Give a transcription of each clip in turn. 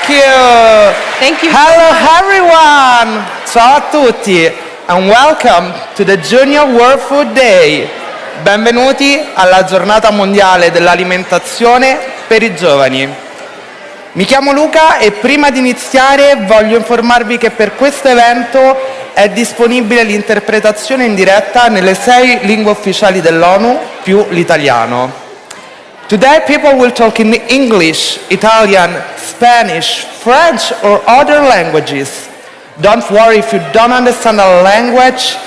Thank you. Thank you. Hello everyone. Ciao a tutti and welcome to the Junior World Food Day. Benvenuti alla giornata mondiale dell'alimentazione per i giovani. Mi chiamo Luca e prima di iniziare voglio informarvi che per questo evento è disponibile l'interpretazione in diretta nelle 6 lingue ufficiali dell'ONU più l'italiano. Today people will talk in English, Italian, Spanish, French or other languages. Don't worry if you don't understand a language.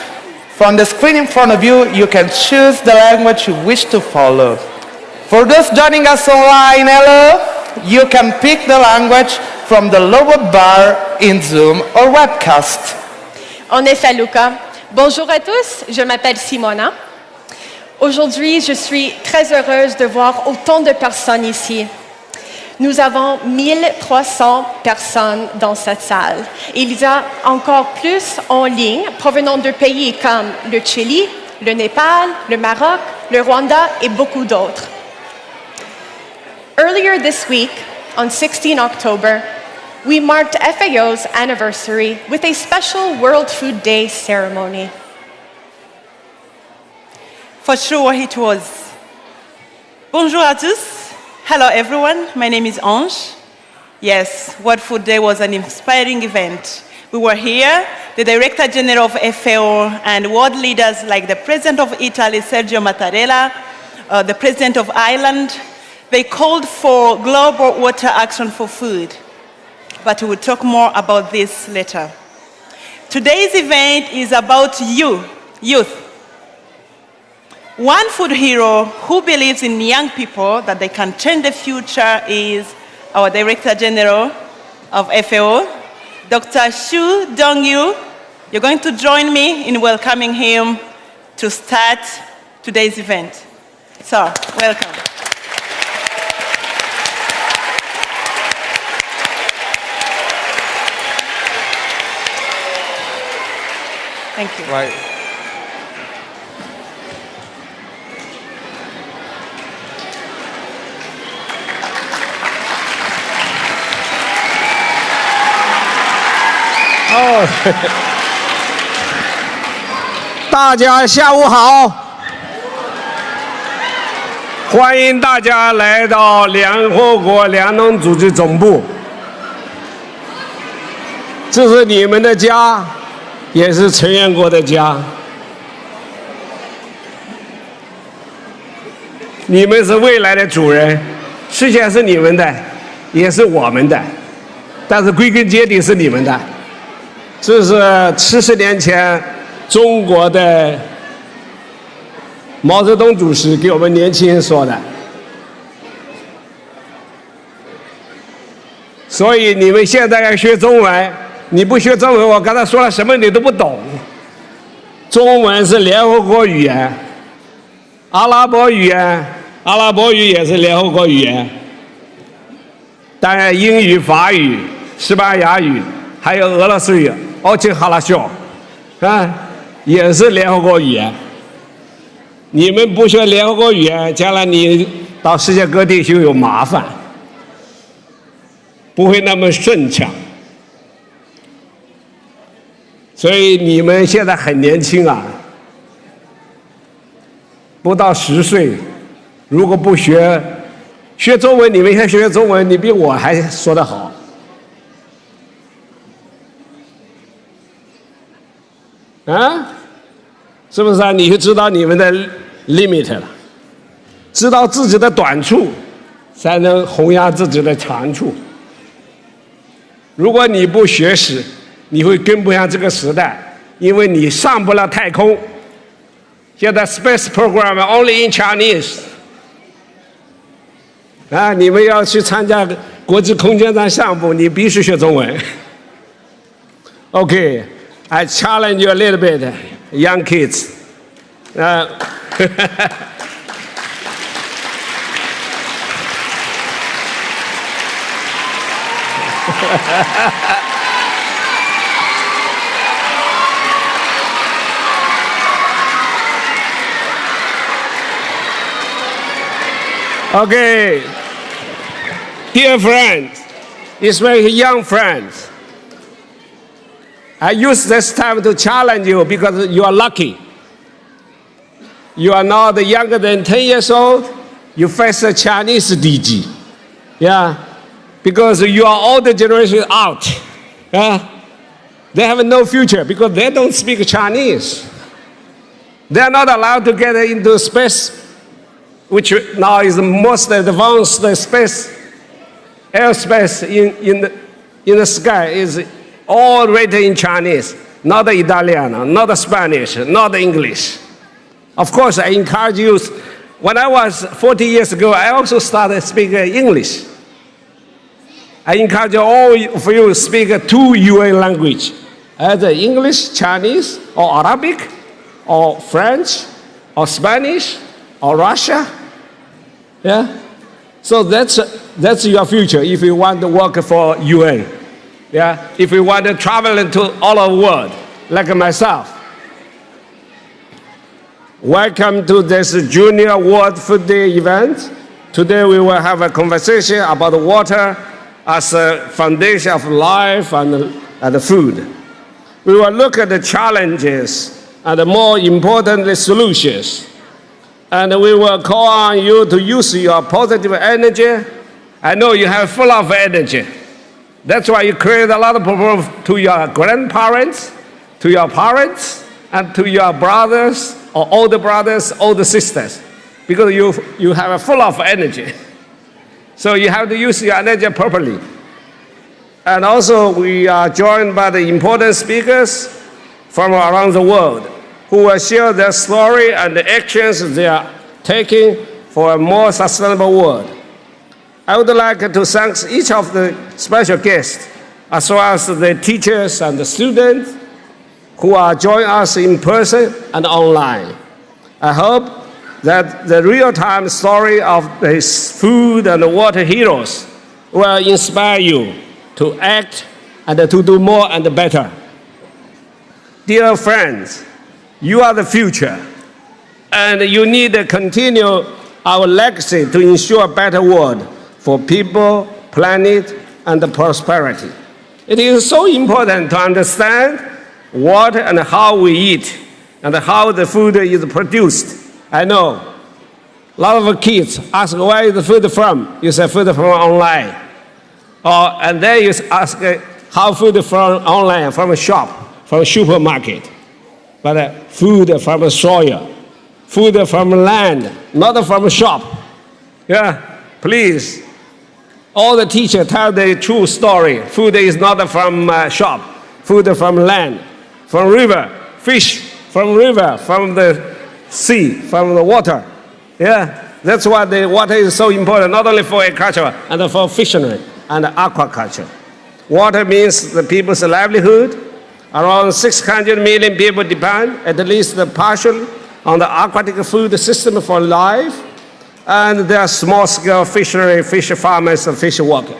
From the screen in front of you, you can choose the language you wish to follow. For those joining us online, hello, you can pick the language from the lower bar in Zoom or webcast. En effet, Luca. Bonjour à tous, je m'appelle Simona. Aujourd'hui, je suis très heureuse de voir autant de personnes ici. Nous avons 1300 personnes dans cette salle. Il y a encore plus en ligne provenant de pays comme le Chili, le Népal, le Maroc, le Rwanda et beaucoup d'autres. Earlier this week, on 16 October, we marked FAO's anniversary with a special World Food Day ceremony. For sure it was. Bonjour à tous. Hello everyone, my name is Ange. Yes, World Food Day was an inspiring event. We were here, the Director General of FAO and world leaders like the President of Italy, Sergio Mattarella, the President of Ireland. They called for global water action for food. But we will talk more about this later. Today's event is about youth. One food hero who believes in young people that they can change the future is our Director General of FAO, Dr. Shu Dongyu. You're going to join me in welcoming him to start today's event. So, welcome. Thank you. Right.哦，大家下午好，欢迎大家来到联合国粮农组织总部，这是你们的家，也是成员国的家，你们是未来的主人，世界是你们的，也是我们的，但是归根结底是你们的。这是70年前中国的毛泽东主席给我们年轻人说的，所以你们现在要学中文，你不学中文，我刚才说了什么你都不懂。中文是联合国语言，阿拉伯语也是联合国语言，当然英语、法语、西班牙语，还有俄罗斯语。очень хорошо，也是联合国语言。你们不学联合国语言，将来你到世界各地就有麻烦，不会那么顺畅。所以你们现在很年轻啊，不到10岁，如果不学中文，你们先学中文，你比我还说得好。啊，是不是啊？你就知道你们的 limit 了，知道自己的短处，才能弘扬自己的长处。如果你不学识，你会跟不上这个时代，因为你上不了太空。现在 space program only in Chinese。啊，你们要去参加国际空间站项目，你必须学中文。OK。I challenge you a little bit, young kids. Okay, dear friends, especially young friends. I use this time to challenge you because you are lucky. You are not younger than 10 years old. You face a Chinese DG. Yeah, because you are all the generation out. They have no future because they don't speak Chinese. They are not allowed to get into space, which now is the most advanced space, airspace in the sky is all written in Chinese, not Italian, not Spanish, not English. Of course, I encourage you. When I was 40 years ago, I also started speaking English. I encourage all of you to speak two UN language, either English, Chinese, or Arabic, or French, or Spanish, or Russia. Yeah? So that's your future if you want to work for UN. Yeah? If you want to travel into all over the world, like myself. Welcome to this Junior World Food Day event. Today we will have a conversation about water as a foundation of life and food. We will look at the challenges and more importantly solutions. And we will call on you to use your positive energy. I know you have full of energy. That's why you create a lot of problems to your grandparents, to your parents, and to your brothers, or older brothers, older sisters, because you have a full of energy. So you have to use your energy properly. And also we are joined by the important speakers from around the world who will share their story and the actions they are taking for a more sustainable world. I would like to thank each of the special guests, as well as the teachers and the students who are joining us in person and online. I hope that the real-time story of these food and water heroes will inspire you to act and to do more and better. Dear friends, you are the future, and you need to continue our legacy to ensure a better world for people, planet, and prosperity. It is so important to understand what and how we eat and how the food is produced. I know a lot of kids ask where is the food from? You say food from online. And then you ask how food from online, from a shop, from a supermarket. But food from the soil, food from land, not from a shop. Yeah, please. All the teachers tell the true story. Food is not from shop. Food from land, from river, fish, from river, from the sea, from the water. Yeah, that's why the water is so important, not only for agriculture and for fishery and aquaculture. Water means the people's livelihood. Around 600 million people depend, at least partially, on the aquatic food system for life. And there are small-scale fishery, fish farmers, and fish workers.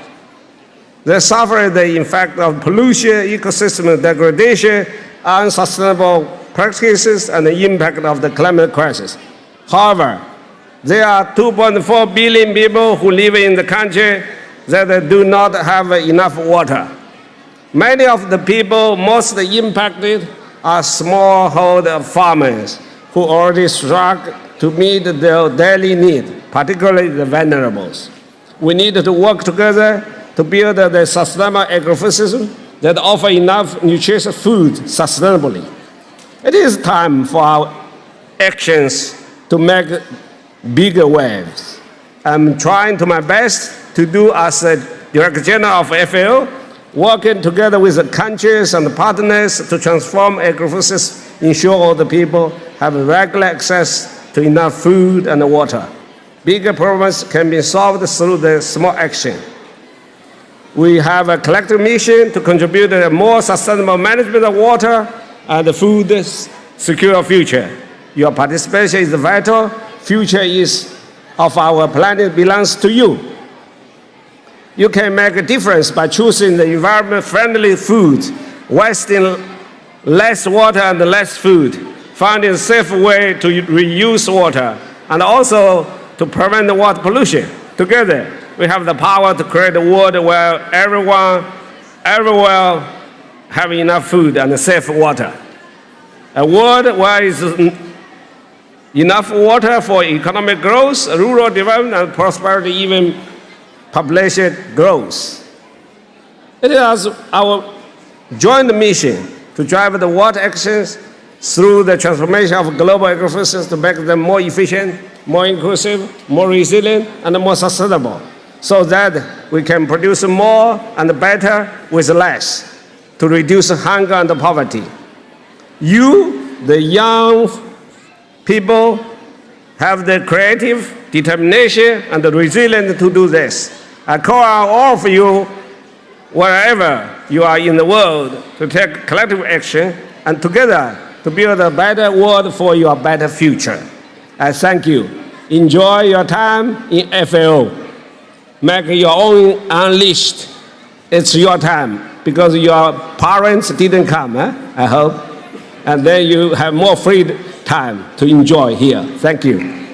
They suffer the effect of pollution, ecosystem degradation, unsustainable practices, and the impact of the climate crisis. However, there are 2.4 billion people who live in the country that do not have enough water. Many of the people most impacted are smallholder farmers who already struggle to meet their daily need, particularly the vulnerables. We need to work together to build the sustainable agro-system that offer enough nutritious food sustainably. It is time for our actions to make bigger waves. I'm trying to my best to do as a Director General of FAO, working together with the countries and the partners to transform agro-systems, ensure all the people have regular access to enough food and water. Bigger problems can be solved through the small action. We have a collective mission to contribute to a more sustainable management of water and the food secure future. Your participation is vital. Future of our planet belongs to you. You can make a difference by choosing the environment-friendly foods, wasting less water and less food, finding a safe way to reuse water, and also to prevent water pollution. Together, we have the power to create a world where everyone, everywhere, have enough food and safe water. A world where is enough water for economic growth, rural development, and prosperity, even population growth. It is our joint mission to drive the water actions through the transformation of global ecosystems to make them more efficient, more inclusive, more resilient, and more sustainable, so that we can produce more and better with less to reduce hunger and poverty. You, the young people, have the creative determination and the resilience to do this. I call on all of you, wherever you are in the world, to take collective action and together to build a better world for your better future. I thank you. Enjoy your time in FAO. Make your own unleashed. It's your time because your parents didn't come, I hope. And then you have more free time to enjoy here. Thank you.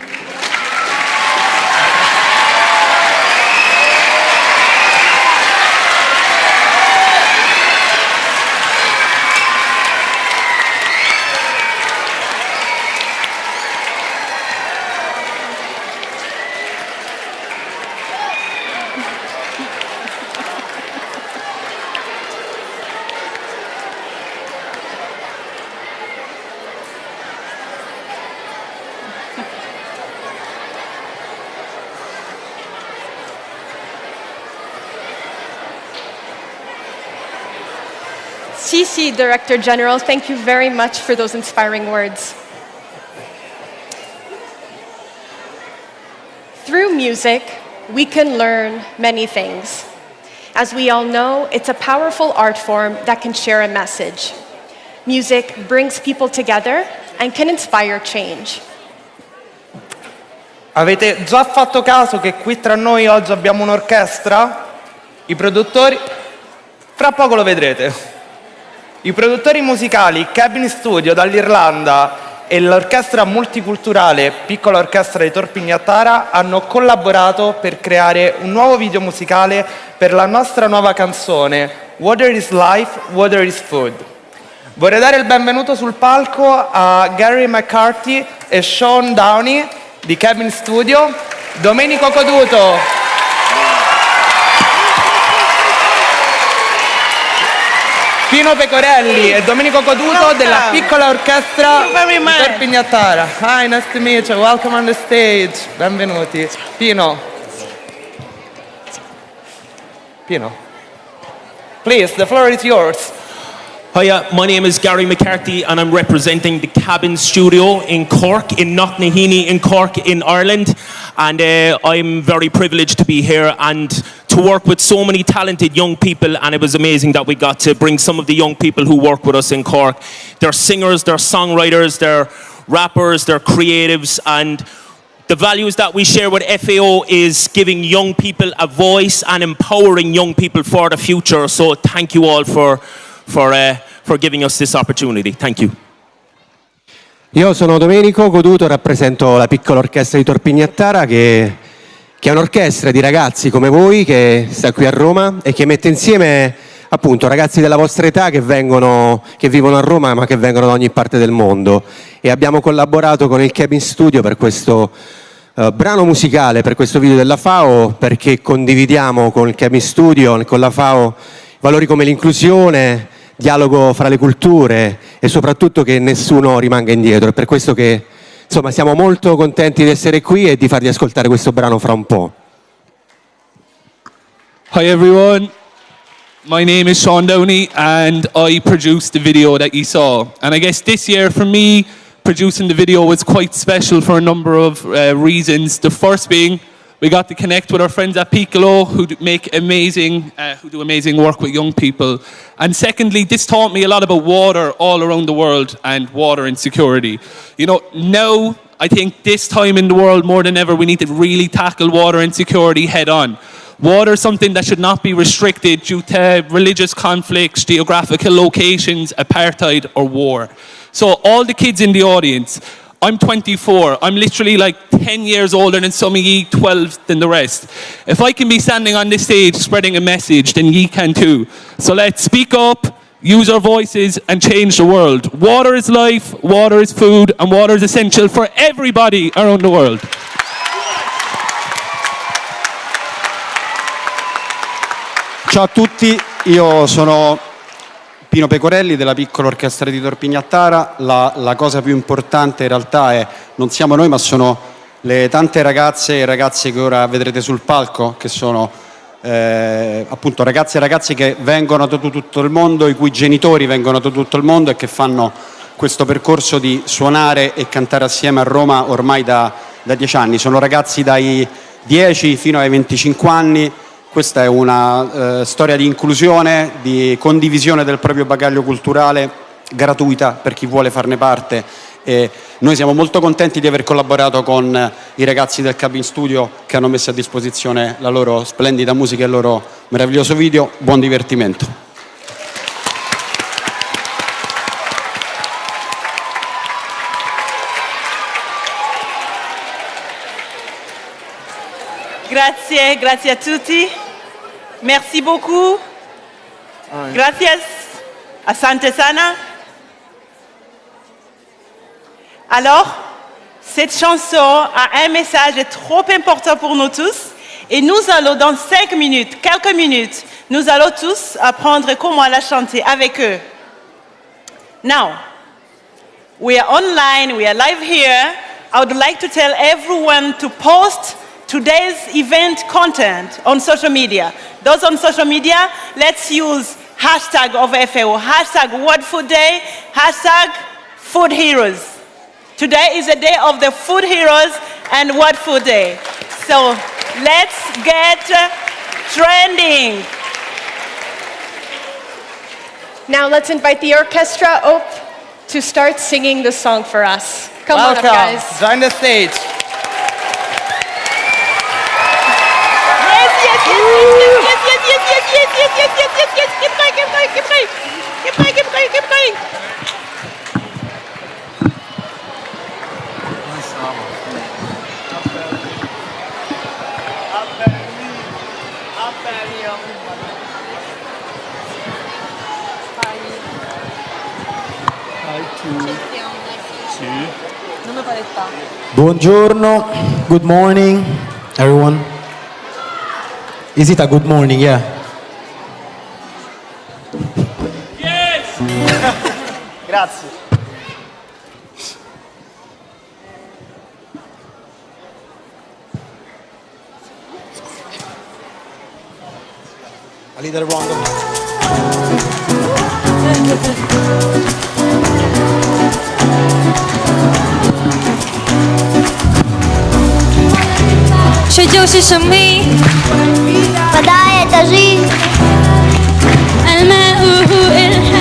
CC Director General, thank you very much for those inspiring words. Through music, we can learn many things. As we all know, it's a powerful art form that can share a message. Music brings people together and can inspire change. Avete già fatto caso che qui tra noi oggi abbiamo un'orchestra? I produttori... Fra poco lo vedrete. I produttori musicali Cabin Studio dall'Irlanda e l'orchestra multiculturale Piccola Orchestra di Torpignattara hanno collaborato per creare un nuovo video musicale per la nostra nuova canzone Water is Life, Water is Food. Vorrei dare il benvenuto sul palco a Gary McCarthy e Sean Downey di Cabin Studio, Domenico Coduto, Pino Pecorelli e Domenico Coduto della Piccola Orchestra di Torpignattara. Hi, nice to meet you. Welcome on the stage. Benvenuti. Pino. Please, the floor is yours. Hiya, my name is Gary McCarthy and I'm representing the Cabin Studio in Cork, in Knocknaheeny in Cork in Ireland. And I'm very privileged to be here and to work with so many talented young people, and it was amazing that we got to bring some of the young people who work with us in Cork. They're singers, they're songwriters, they're rappers, they're creatives, and the values that we share with FAO is giving young people a voice and empowering young people for the future. So thank you all for giving us this opportunity. Thank you. Io sono Domenico Coduto, rappresento la Piccola Orchestra di Torpignattara che è un'orchestra di ragazzi come voi che sta qui a Roma e che mette insieme appunto ragazzi della vostra età che vivono a Roma ma che vengono da ogni parte del mondo, e abbiamo collaborato con il Cabin Studio per questo brano musicale, per questo video della FAO, perché condividiamo con il Cabin Studio e con la FAO valori come l'inclusione, dialogo fra le culture e soprattutto che nessuno rimanga indietro. È per questo che insomma siamo molto contenti di essere qui e di farvi ascoltare questo brano fra un po'. Hi everyone, my name is Sean Downey and I produced the video that you saw. And I guess this year for me, producing the video was quite special for a number of reasons. The first being we got to connect with our friends at Piccolo who do amazing work with young people. And secondly, this taught me a lot about water all around the world and water insecurity. You know, now I think this time in the world more than ever we need to really tackle water insecurity head on. Water is something that should not be restricted due to religious conflicts, geographical locations, apartheid or war. So all the kids in the audience, I'm 24. I'm literally like 10 years older than some of ye, 12 than the rest. If I can be standing on this stage spreading a message, then ye can too. So let's speak up, use our voices, and change the world. Water is life, water is food, and water is essential for everybody around the world. Ciao a tutti, io sono Pino Pecorelli della piccola orchestra di Torpignattara. La cosa più importante in realtà è, non siamo noi, ma sono le tante ragazze e ragazzi che ora vedrete sul palco, che sono appunto ragazze e ragazzi che vengono da tutto il mondo, i cui genitori vengono da tutto il mondo e che fanno questo percorso di suonare e cantare assieme a Roma ormai da 10 anni. Sono ragazzi dai 10 fino ai 25 anni. Questa è una storia di inclusione, di condivisione del proprio bagaglio culturale, gratuita per chi vuole farne parte. E noi siamo molto contenti di aver collaborato con i ragazzi del Cabin Studio che hanno messo a disposizione la loro splendida musica e il loro meraviglioso video. Buon divertimento. Grazie a tutti. Merci beaucoup. Gracias. Asante sana. Alors, cette chanson a un message trop important pour nous tous. Et nous allons, dans 5 minutes, quelques minutes, nous allons tous apprendre comment la chanter avec eux. Now, we are online, we are live here. I would like to tell everyone to post today's event content on social media. Those on social media, let's use hashtag of FAO, hashtag World Food Day, hashtag Food Heroes. Today is the day of the Food Heroes and World Food Day. So let's get trending. Now let's invite the orchestra up to start singing the song for us. Come on up, Welcome. guys. Join the stage. Keep going. Buongiorno, good morning, everyone. Is it a good morning? Yeah. Yes! Grazie. A little wrong.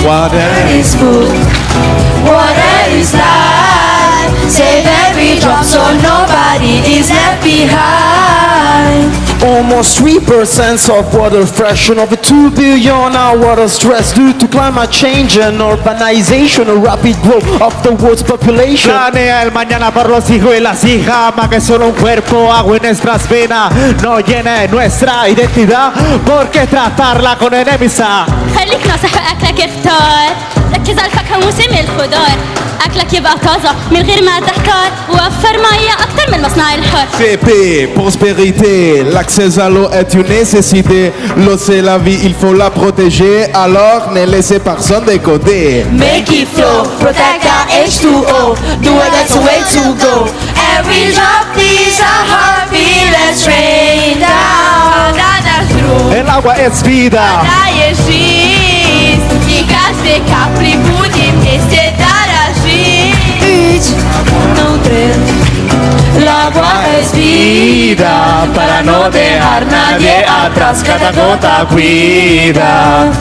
Water is food, water is life. Save every drop so nobody is left behind. Almost 3% of water fraction of 2 billion are water stress due to climate change and urbanization, a rapid growth of the world's population. Planea el mañana por los hijos y las hijas, más que solo un cuerpo, agua en nuestras venas, no llena nuestra identidad, porque tratarla con enemistad. خليك ناصح وأكلك اختار، ركز على الفاكهة وموسم الخضار، أكلك يبقى طازة من غير ما تحتار، ووفر مية أكتر من المصنع الحر. CP, prospérité, l'accès à l'eau est une nécessité, l'eau c'est la vie, il faut la protéger, alors ne laissez personne de côté. Make it flow, protect our H2O, do it, that's the way to go. Every drop is a heartbeat, let's rain down, El agua es vida. И каждый капли будем вместе дорожить. El agua es vida, para no dejar nadie atrás, cada gota cuida.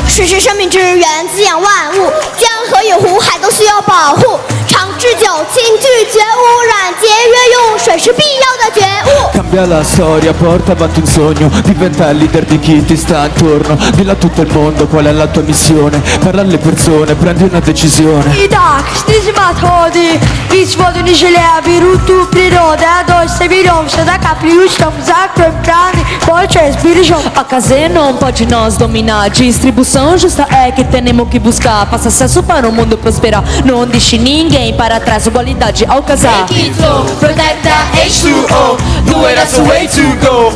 水是生命之源，滋养万物，江河有湖海都需要保護。长治久，请拒绝污染，节约用水是必要的觉悟。 Cambia la storia, porta avanti un sogno, diventa il leader di chi ti sta intorno. Dillo a tutto il mondo qual è la tua missione, parla alle persone, prendi una decisione. Так, что же klimat hadi Hiç vodun işleye bir rutu priroda Dois virão, da capri estamos a comprando Poches, birijão A casa não pode nos dominar. Distribuição justa é que temos que buscar. Faça acesso para o mundo prosperar. Não deixe ninguém para trás. Igualdade ao casar. Make it flow, protect the H2O Do it, that's the way to go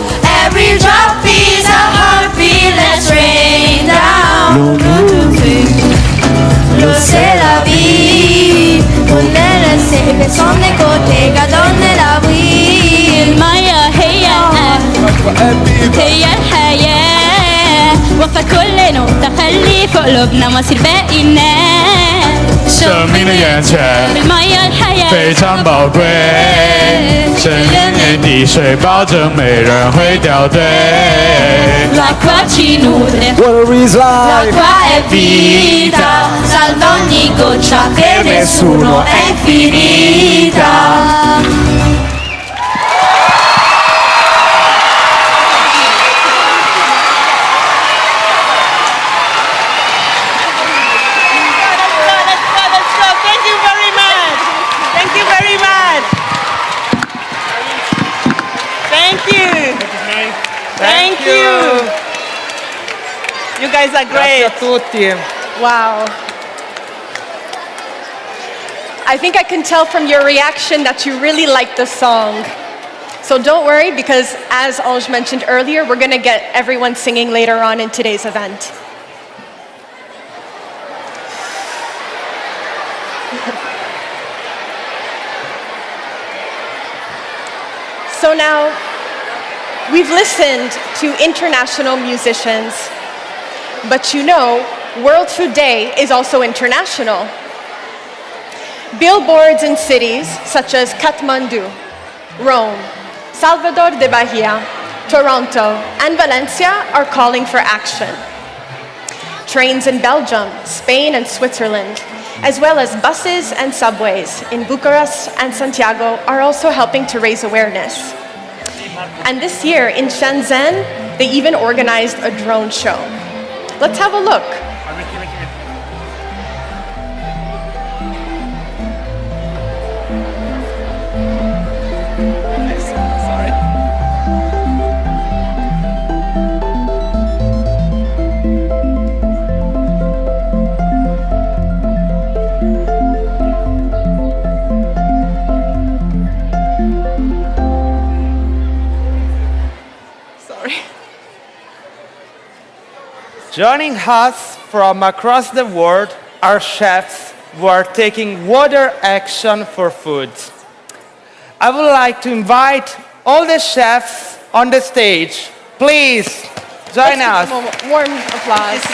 Every drop is a heartbeat Let's rain down Lo c'est la vie On est laissé Personne n'est côté Donne la vie Maya هي هي الحياة وفى كل نقطة خلي في قلوبنا مصير باقي الناس 生命的源泉 بالمية الحياة 非常宝贵，深渊滴水保证没人会掉队。 L'acqua ci nutre Water is life L'acqua è vita Salva ogni goccia Per nessuno è finita Thank you. You guys are great. Grazie a tutti. Wow. I think I can tell from your reaction that you really like the song. So don't worry, because as Ange mentioned earlier, we're going to get everyone singing later on in today's event. So now, we've listened to international musicians, but you know, World Food Day is also international. Billboards in cities such as Kathmandu, Rome, Salvador de Bahia, Toronto, and Valencia are calling for action. Trains in Belgium, Spain, and Switzerland, as well as buses and subways in Bucharest and Santiago are also helping to raise awareness. And this year in Shenzhen, they even organized a drone show. Let's have a look. Joining us from across the world are chefs who are taking water action for food. I would like to invite all the chefs on the stage. Please join us. Warm applause.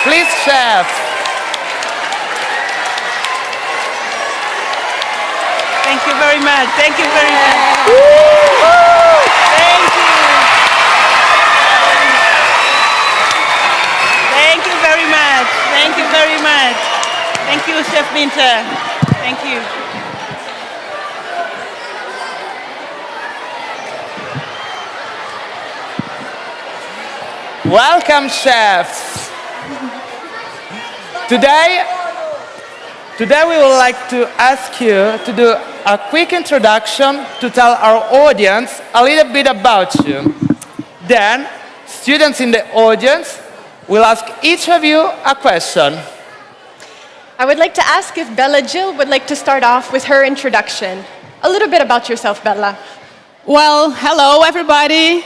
Please, chefs. Thank you very much. Thank you very much. Thank you. Thank you very much. Thank you very much. Thank you, Chef Binta. Thank you. Welcome, chefs. Today we would like to ask you to do a quick introduction to tell our audience a little bit about you. Then, students in the audience will ask each of you a question. I would like to ask if Bela Gil would like to start off with her introduction. A little bit about yourself, Bella. Well, hello everybody.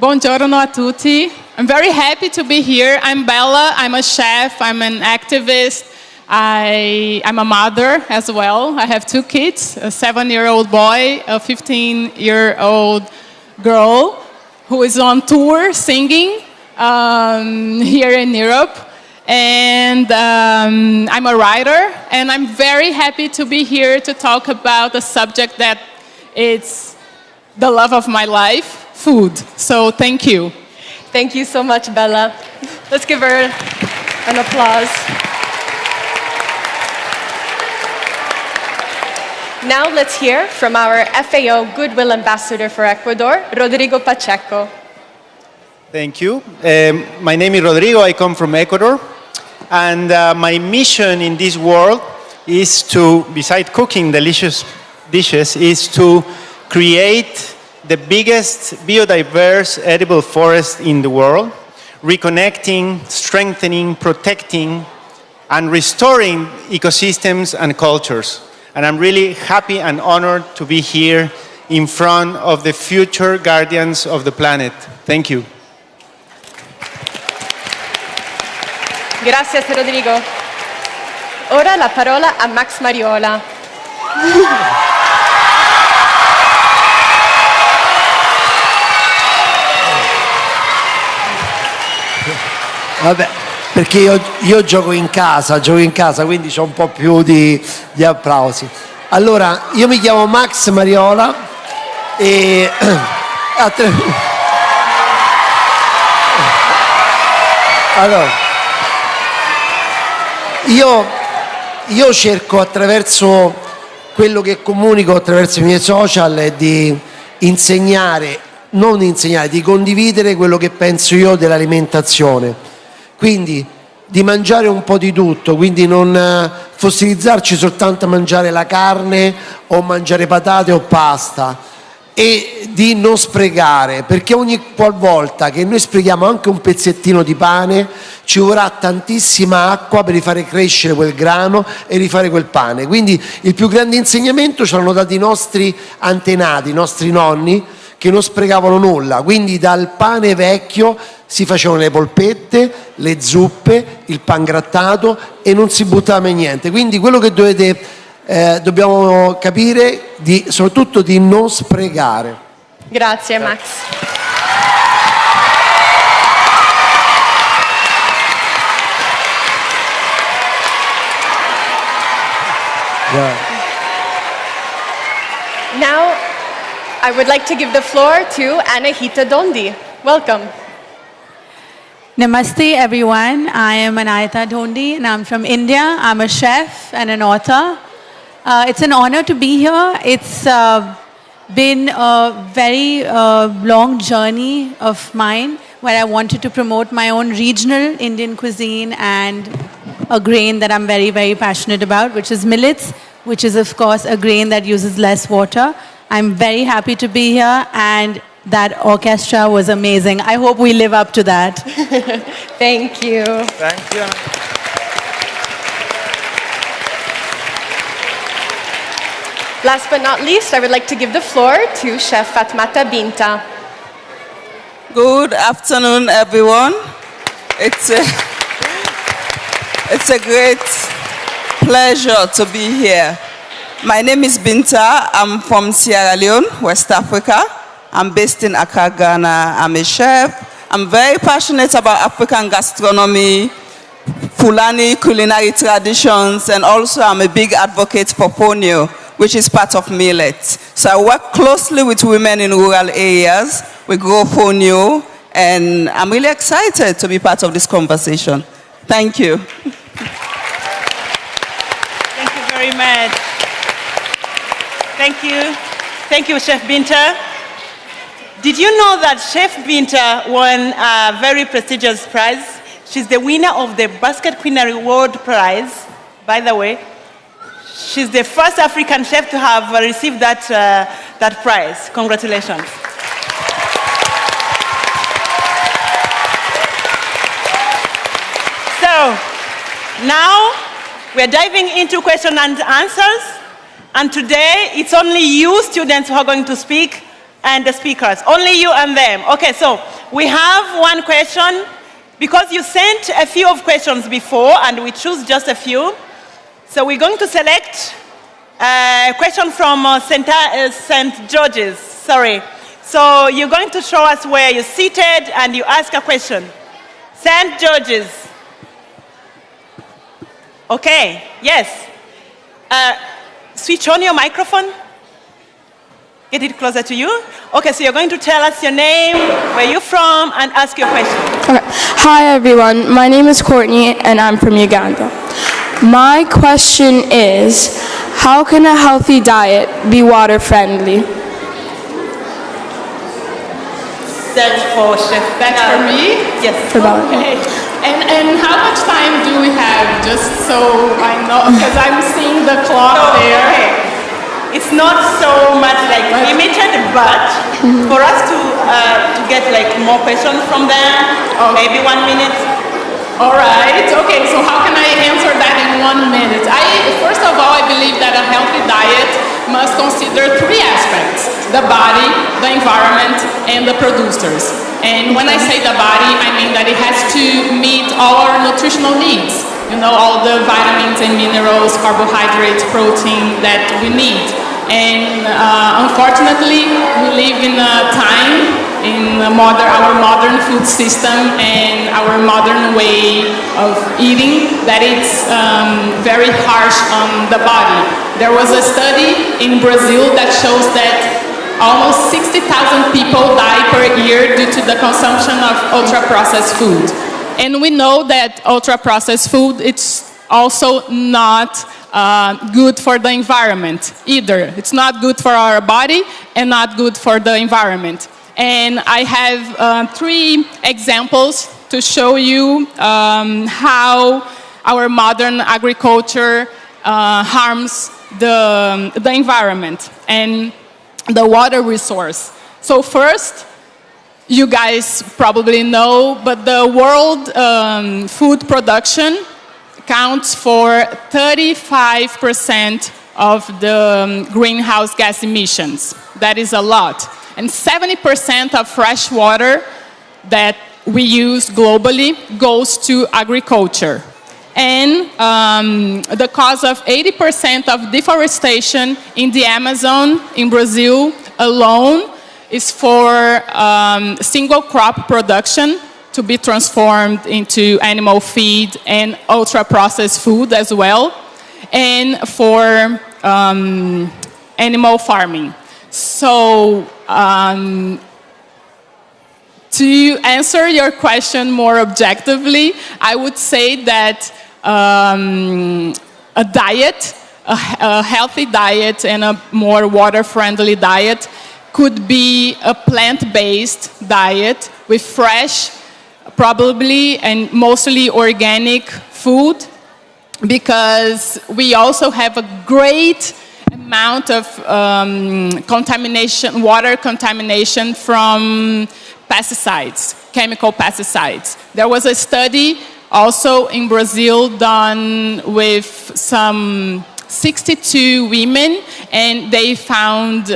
Buongiorno a tutti. I'm very happy to be here. I'm Bella. I'm a chef. I'm an activist. I'm a mother as well. I have 2 kids, a 7-year-old boy, a 15-year-old girl who is on tour singing here in Europe. And I'm a writer, and I'm very happy to be here to talk about a subject that is the love of my life, food. So thank you. Thank you so much, Bella. Let's give her an applause. Now let's hear from our FAO Goodwill Ambassador for Ecuador, Rodrigo Pacheco. Thank you. My name is Rodrigo. I come from Ecuador. And my mission in this world is to, besides cooking delicious dishes, is to create the biggest biodiverse edible forest in the world, reconnecting, strengthening, protecting, and restoring ecosystems and cultures. And I'm really happy and honored to be here in front of the future guardians of the planet. Thank you. Gracias, Rodrigo. Ora la parola a Max Mariola. Vabbè, perché io gioco in casa, quindi c'ho un po' più di applausi. Allora, io mi chiamo Max Mariola e... Allora, io cerco attraverso quello che comunico attraverso i miei social di di condividere quello che penso io dell'alimentazione. Quindi di mangiare un po' di tutto, quindi non fossilizzarci soltanto a mangiare la carne o mangiare patate o pasta, e di non sprecare, perché ogni qualvolta che noi sprechiamo anche un pezzettino di pane ci vorrà tantissima acqua per rifare crescere quel grano e rifare quel pane. Quindi il più grande insegnamento ce l'hanno dato i nostri antenati, i nostri nonni, che non sprecavano nulla. Quindi dal pane vecchio si facevano le polpette, le zuppe, il pangrattato e non si buttava mai niente. Quindi quello che dobbiamo capire soprattutto di non sprecare. Grazie Max. Now I would like to give the floor to Anahita Dhondy. Welcome. Namaste everyone. I am Anahita Dhondy and I'm from India. I'm a chef and an author. It's an honor to be here. It's been a very long journey of mine where I wanted to promote my own regional Indian cuisine and a grain that I'm very, very passionate about, which is millets, which is of course a grain that uses less water. I'm very happy to be here, and that orchestra was amazing. I hope we live up to that. Thank you. Thank you. Last but not least, I would like to give the floor to Chef Fatmata Binta. Good afternoon, everyone. It's a great pleasure to be here. My name is Binta. I'm from Sierra Leone, West Africa. I'm based in Accra, Ghana. I'm a chef. I'm very passionate about African gastronomy, Fulani culinary traditions, and also I'm a big advocate for fonio, which is part of millet. So I work closely with women in rural areas. We grow fonio, and I'm really excited to be part of this conversation. Thank you. Thank you very much. Thank you. Thank you, Chef Binta. Did you know that Chef Binta won a very prestigious prize? She's the winner of the Basket Culinary World Prize, by the way. She's the first African chef to have received that prize. Congratulations. So, now we're diving into question and answers. And today, it's only you students who are going to speak and the speakers. Only you and them. Okay, so we have one question. Because you sent a few of questions before, and we choose just a few. So we're going to select a question from St. George's. Sorry. So you're going to show us where you're seated and you ask a question. St. George's. Okay, yes. Switch on your microphone. Get it closer to you. Okay, so you're going to tell us your name, where you're from, and ask your question. Okay. Hi, everyone. My name is Courtney, and I'm from Uganda. My question is, how can a healthy diet be water-friendly? That's for Chef. That's for me? Yes. Okay. And how much time do we have? Just so I know, because I'm seeing the clock there. Okay. It's not so much like limited, but for us to get like more questions from them, maybe 1 minute. All right. Okay. So how can I answer that in 1 minute? First of all, I believe that a healthy diet must consider three aspects: the body, the environment, and the producers. And when I say the body, I mean that it has to meet all our nutritional needs. You know, all the vitamins and minerals, carbohydrates, protein that we need. And unfortunately, we live in a time in our modern food system and our modern way of eating that it's very harsh on the body. There was a study in Brazil that shows that almost 60,000 people die per year due to the consumption of ultra-processed food. And we know that ultra-processed food, it's also not good for the environment either. It's not good for our body and not good for the environment. And I have three examples to show you how our modern agriculture harms the environment and the water resource. So first, you guys probably know, but the world food production accounts for 35% of the greenhouse gas emissions. That is a lot. And 70% of fresh water that we use globally goes to agriculture. And the cause of 80% of deforestation in the Amazon, in Brazil alone, is for single crop production to be transformed into animal feed and ultra-processed food as well, and for animal farming. So to answer your question more objectively, I would say that a diet, a healthy diet and a more water-friendly diet could be a plant-based diet with fresh, probably and mostly organic food, because we also have a great amount of contamination, water contamination from pesticides, chemical pesticides. There was a study also in Brazil done with some 62 women, and they found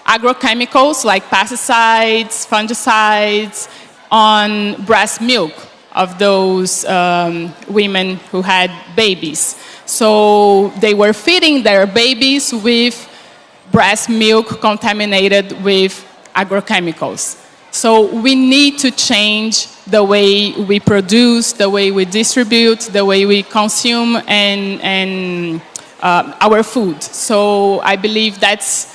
agrochemicals like pesticides, fungicides on breast milk of those women who had babies. So they were feeding their babies with breast milk contaminated with agrochemicals. So we need to change the way we produce, the way we distribute, the way we consume and our food. So I believe that's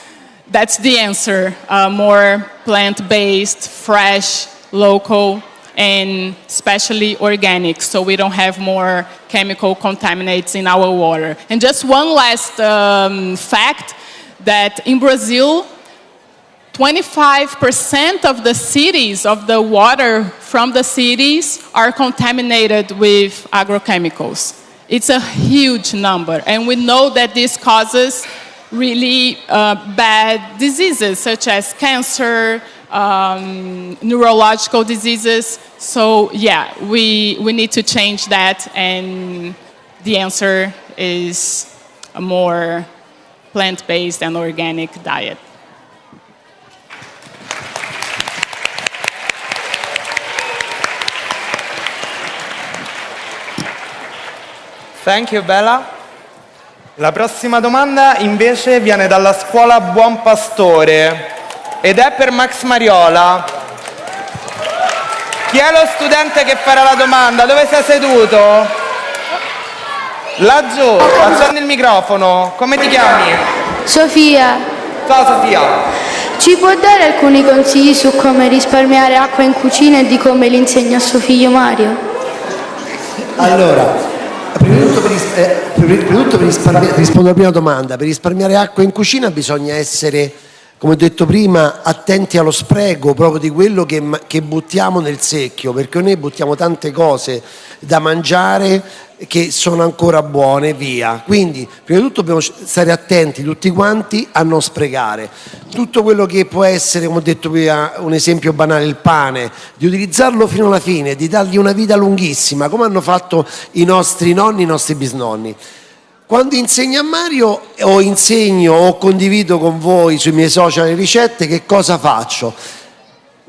the answer. More plant-based, fresh, local, and especially organic, so we don't have more chemical contaminants in our water. And just one last fact, that in Brazil, 25% of the cities, of the water from the cities, are contaminated with agrochemicals. It's a huge number, and we know that this causes really bad diseases such as cancer, neurological diseases. So yeah, we need to change that, and the answer is a more plant-based and organic diet. Thank you, Bella. La prossima domanda invece viene dalla scuola Buon Pastore ed è per Max Mariola. Chi è lo studente che farà la domanda? Dove sei seduto? Laggiù, accendi il microfono. Come ti chiami? Sofia. Ciao Sofia. Ci può dare alcuni consigli su come risparmiare acqua in cucina e di come li insegna a suo figlio Mario? Allora, prima di rispondere alla prima domanda, per risparmiare acqua in cucina bisogna essere come ho detto prima, attenti allo spreco proprio di quello che buttiamo nel secchio, perché noi buttiamo tante cose da mangiare che sono ancora buone, via. Quindi prima di tutto dobbiamo stare attenti tutti quanti a non sprecare tutto quello che può essere, come ho detto prima, un esempio banale, il pane, di utilizzarlo fino alla fine, di dargli una vita lunghissima, come hanno fatto i nostri nonni, i nostri bisnonni. Quando insegno a Mario o insegno o condivido con voi sui miei social le ricette, che cosa faccio?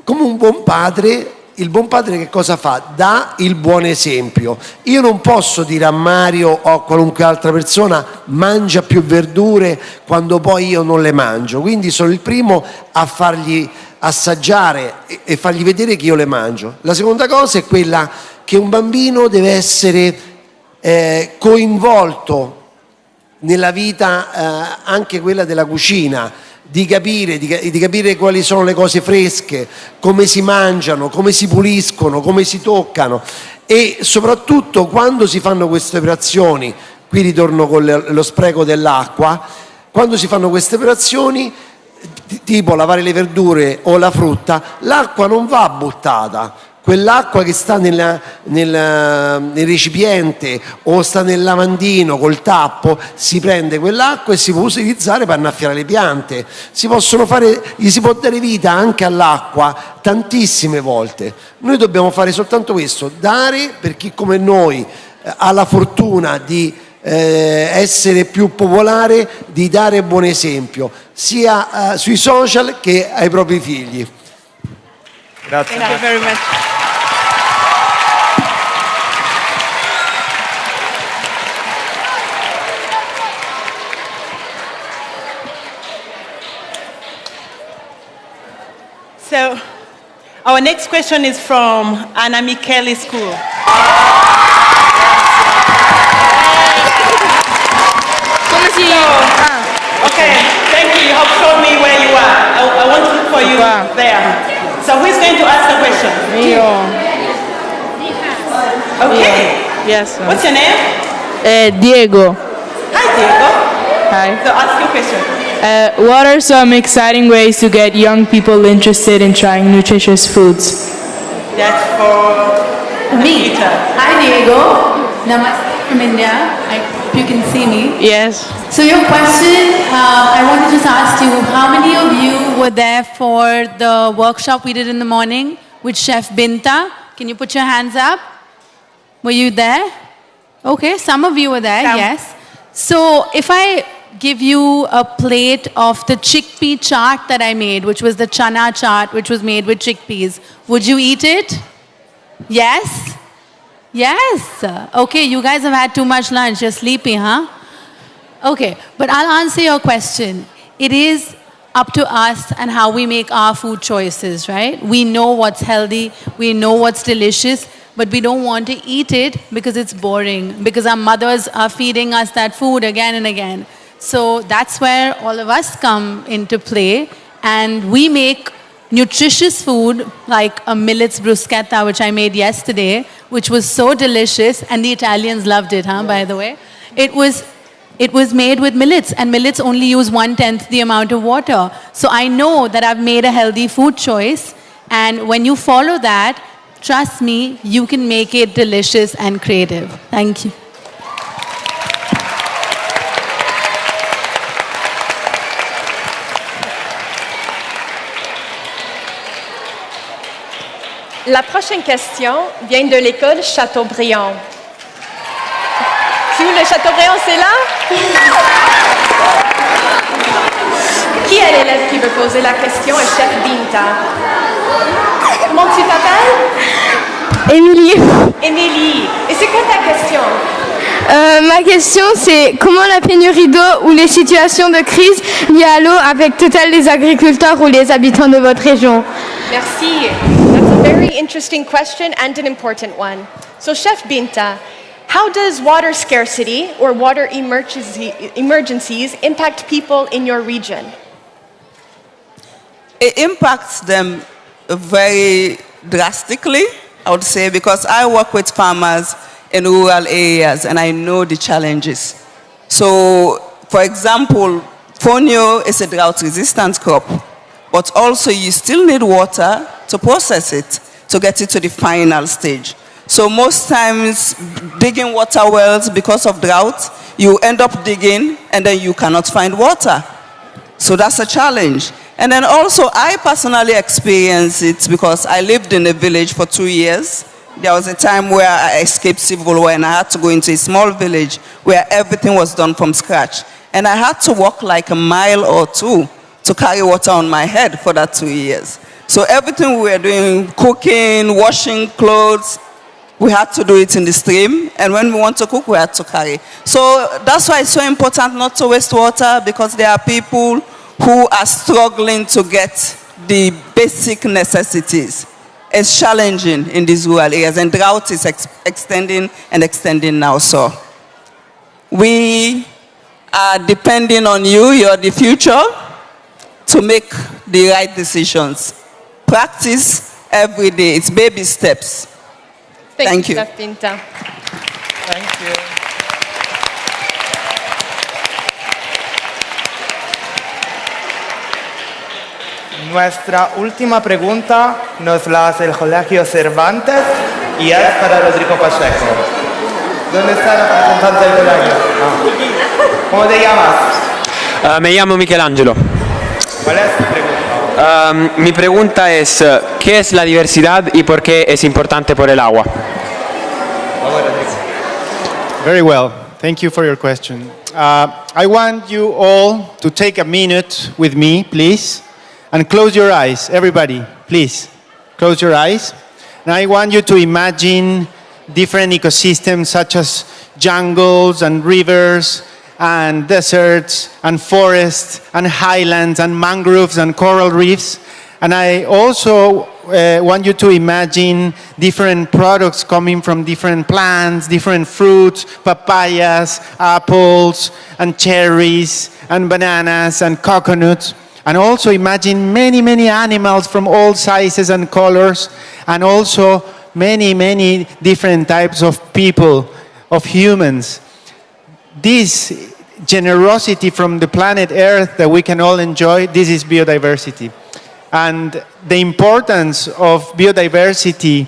Come un buon padre, il buon padre che cosa fa? Dà il buon esempio. Io non posso dire a Mario o a qualunque altra persona mangia più verdure quando poi io non le mangio. Quindi sono il primo a fargli assaggiare e fargli vedere che io le mangio. La seconda cosa è quella che un bambino deve essere coinvolto nella vita anche quella della cucina, di capire quali sono le cose fresche, come si mangiano, come si puliscono, come si toccano, e soprattutto quando si fanno queste operazioni, qui ritorno con lo spreco dell'acqua, quando si fanno queste operazioni tipo lavare le verdure o la frutta, l'acqua non va buttata. Quell'acqua che sta nel recipiente o sta nel lavandino col tappo, si prende quell'acqua e si può utilizzare per annaffiare le piante. Gli si può dare vita anche all'acqua tantissime volte. Noi dobbiamo fare soltanto questo, dare, per chi come noi ha la fortuna di essere più popolare, di dare buon esempio sia sui social che ai propri figli. Grazie. Thank you very much. So, our next question is from Anna Micheli School. Come si... Okay, thank you. You have shown me where you are. I want to look for you there. So who is going to ask the question? Okay. Yes. What's your name? Diego. Hi, Diego. Hi. So ask your question. What are some exciting ways to get young people interested in trying nutritious foods? That's for me. Hi, Diego. Namaste from India. I hope you can see me. Yes. So your question, I want to just ask you, how many of you were there for the workshop we did in the morning with Chef Binta? Can you put your hands up? Were you there? Okay, some of you were there, yes. So if I give you a plate of the chickpea chaat that I made, which was the chana chaat, which was made with chickpeas, would you eat it? Yes? Yes. Okay, you guys have had too much lunch. You're sleepy, huh? Okay, but I'll answer your question. It is up to us and how we make our food choices, right? We know what's healthy, we know what's delicious, but we don't want to eat it because it's boring, because our mothers are feeding us that food again and again. So that's where all of us come into play, and we make nutritious food like a millets bruschetta, which I made yesterday, which was so delicious, and the Italians loved it, by the way. It was made with millets, and millets only use 1/10 the amount of water. So I know that I've made a healthy food choice, and when you follow that, trust me, you can make it delicious and creative. Thank you. La prochaine question vient de l'école Chateaubriand. Si le Chateaubriand, c'est là? Qui est l'élève qui veut poser la question à Chef Binta? Comment tu t'appelles? Émilie. Émilie. Et c'est quoi ta question? Ma question, c'est comment la pénurie d'eau ou les situations de crise liées à l'eau affectent total les agriculteurs ou les habitants de votre région? Merci. That's a very interesting question and an important one. So, Chef Binta, how does water scarcity or water emergencies impact people in your region? It impacts them very drastically, I would say, because I work with farmers in rural areas and I know the challenges. So, for example, Fonio is a drought-resistant crop, but also you still need water to process it, to get it to the final stage. So most times, digging water wells because of drought, you end up digging and then you cannot find water. So that's a challenge. And then also, I personally experienced it because I lived in a village for 2 years. There was a time where I escaped civil war and I had to go into a small village where everything was done from scratch. And I had to walk like a mile or two to carry water on my head for that 2 years. So everything we were doing, cooking, washing clothes, we had to do it in the stream. And when we want to cook, we had to carry. So that's why it's so important not to waste water, because there are people who are struggling to get the basic necessities. It's challenging in these rural areas, and drought is extending and extending now. So we are depending on you, you're the future, to make the right decisions. Practice every day, it's baby steps. Thank you. Chef Binta. Thank you. Nuestra última pregunta nos la hace el Colegio Cervantes y es para Rodrigo Pacheco. ¿Dónde está el representante del colegio? Ah. ¿Cómo te llamas? Me llamo Michelangelo. ¿Cuál es tu pregunta? Mi pregunta es, ¿qué es la diversidad y por qué es importante por el agua? Very well. Thank you for your question. I want you all to take a minute with me, please, and close your eyes. Everybody, please, close your eyes. And I want you to imagine different ecosystems such as jungles and rivers and deserts and forests and highlands and mangroves and coral reefs. And I also want you to imagine different products coming from different plants, different fruits, papayas, apples, and cherries, and bananas, and coconuts. And also imagine many, many animals from all sizes and colors, and also many, many different types of people, of humans. This generosity from the planet Earth that we can all enjoy, this is biodiversity. And the importance of biodiversity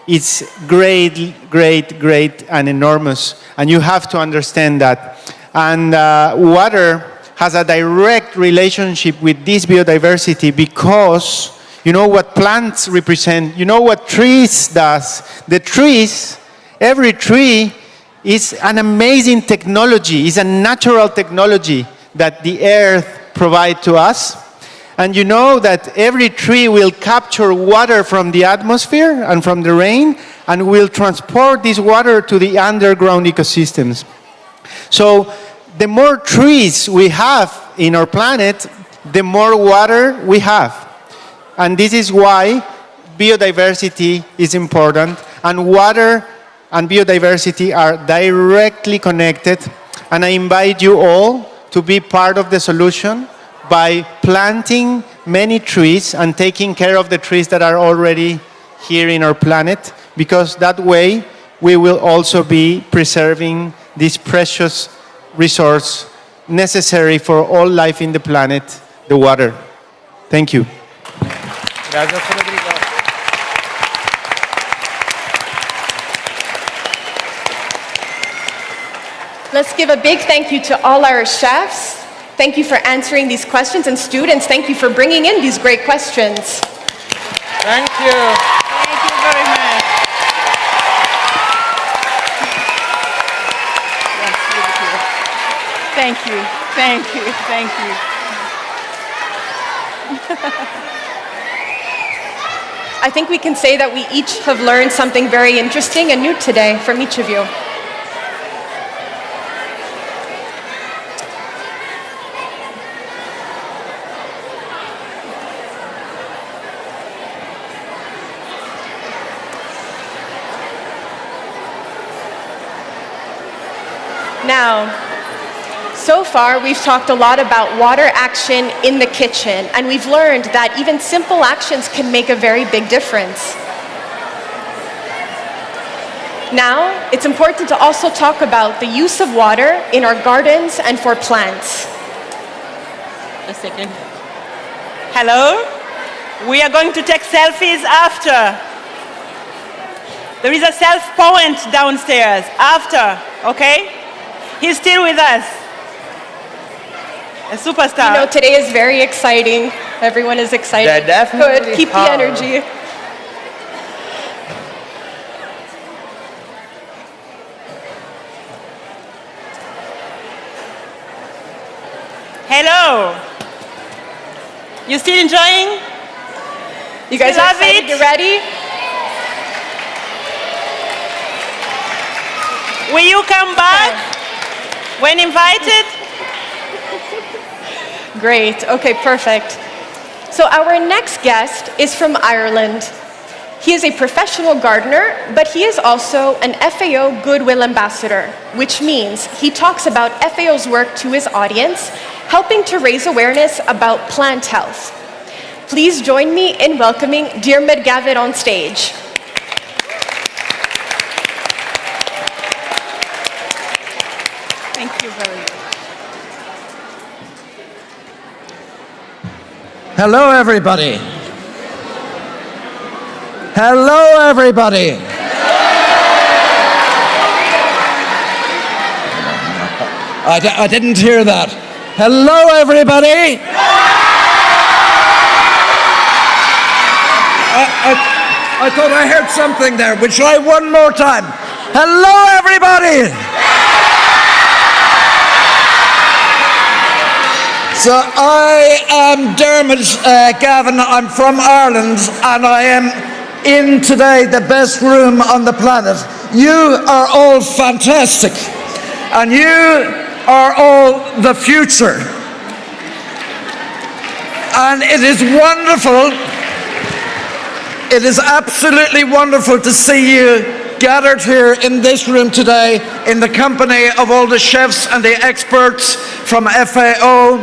is great, great, great, and enormous. And you have to understand that. And water has a direct relationship with this biodiversity, because you know what plants represent, you know what trees does. The trees, every tree is an amazing technology, is a natural technology that the earth provides to us. And you know that every tree will capture water from the atmosphere and from the rain, and will transport this water to the underground ecosystems. So the more trees we have in our planet, the more water we have. And this is why biodiversity is important, and water and biodiversity are directly connected. And I invite you all to be part of the solution by planting many trees and taking care of the trees that are already here in our planet, because that way we will also be preserving this precious resource necessary for all life in the planet, the water. Thank you. Gracias, Rodrigo. Let's give a big thank you to all our chefs. Thank you for answering these questions, and students, thank you for bringing in these great questions. Thank you. Thank you very much. Thank you, thank you, thank you. I think we can say that we each have learned something very interesting and new today from each of you. Now, so far we've talked a lot about water action in the kitchen, and we've learned that even simple actions can make a very big difference. Now, it's important to also talk about the use of water in our gardens and for plants. a second. Hello? We are going to take selfies after. There is a self-point downstairs after, okay? He's still with us. A superstar. You know, today is very exciting. Everyone is excited. They're definitely Good. Keep the hard. energy. Hello. You still enjoying? You guys Still are love excited? it? You ready? Will you come back when invited? Great. Okay, perfect. So our next guest is from Ireland. He is a professional gardener, but he is also an FAO Goodwill Ambassador, which means he talks about FAO's work to his audience, helping to raise awareness about plant health. Please join me in welcoming Diarmuid Gavin on stage. Thank you very much. Hello, everybody. Hello, everybody. I didn't hear that. Hello, everybody. I thought I heard something there. We'll try one more time. Hello, everybody. So I am Diarmuid Gavin. I'm from Ireland, and I am in today the best room on the planet. You are all fantastic, and you are all the future. And it is wonderful. It is absolutely wonderful to see you gathered here in this room today in the company of all the chefs and the experts from FAO.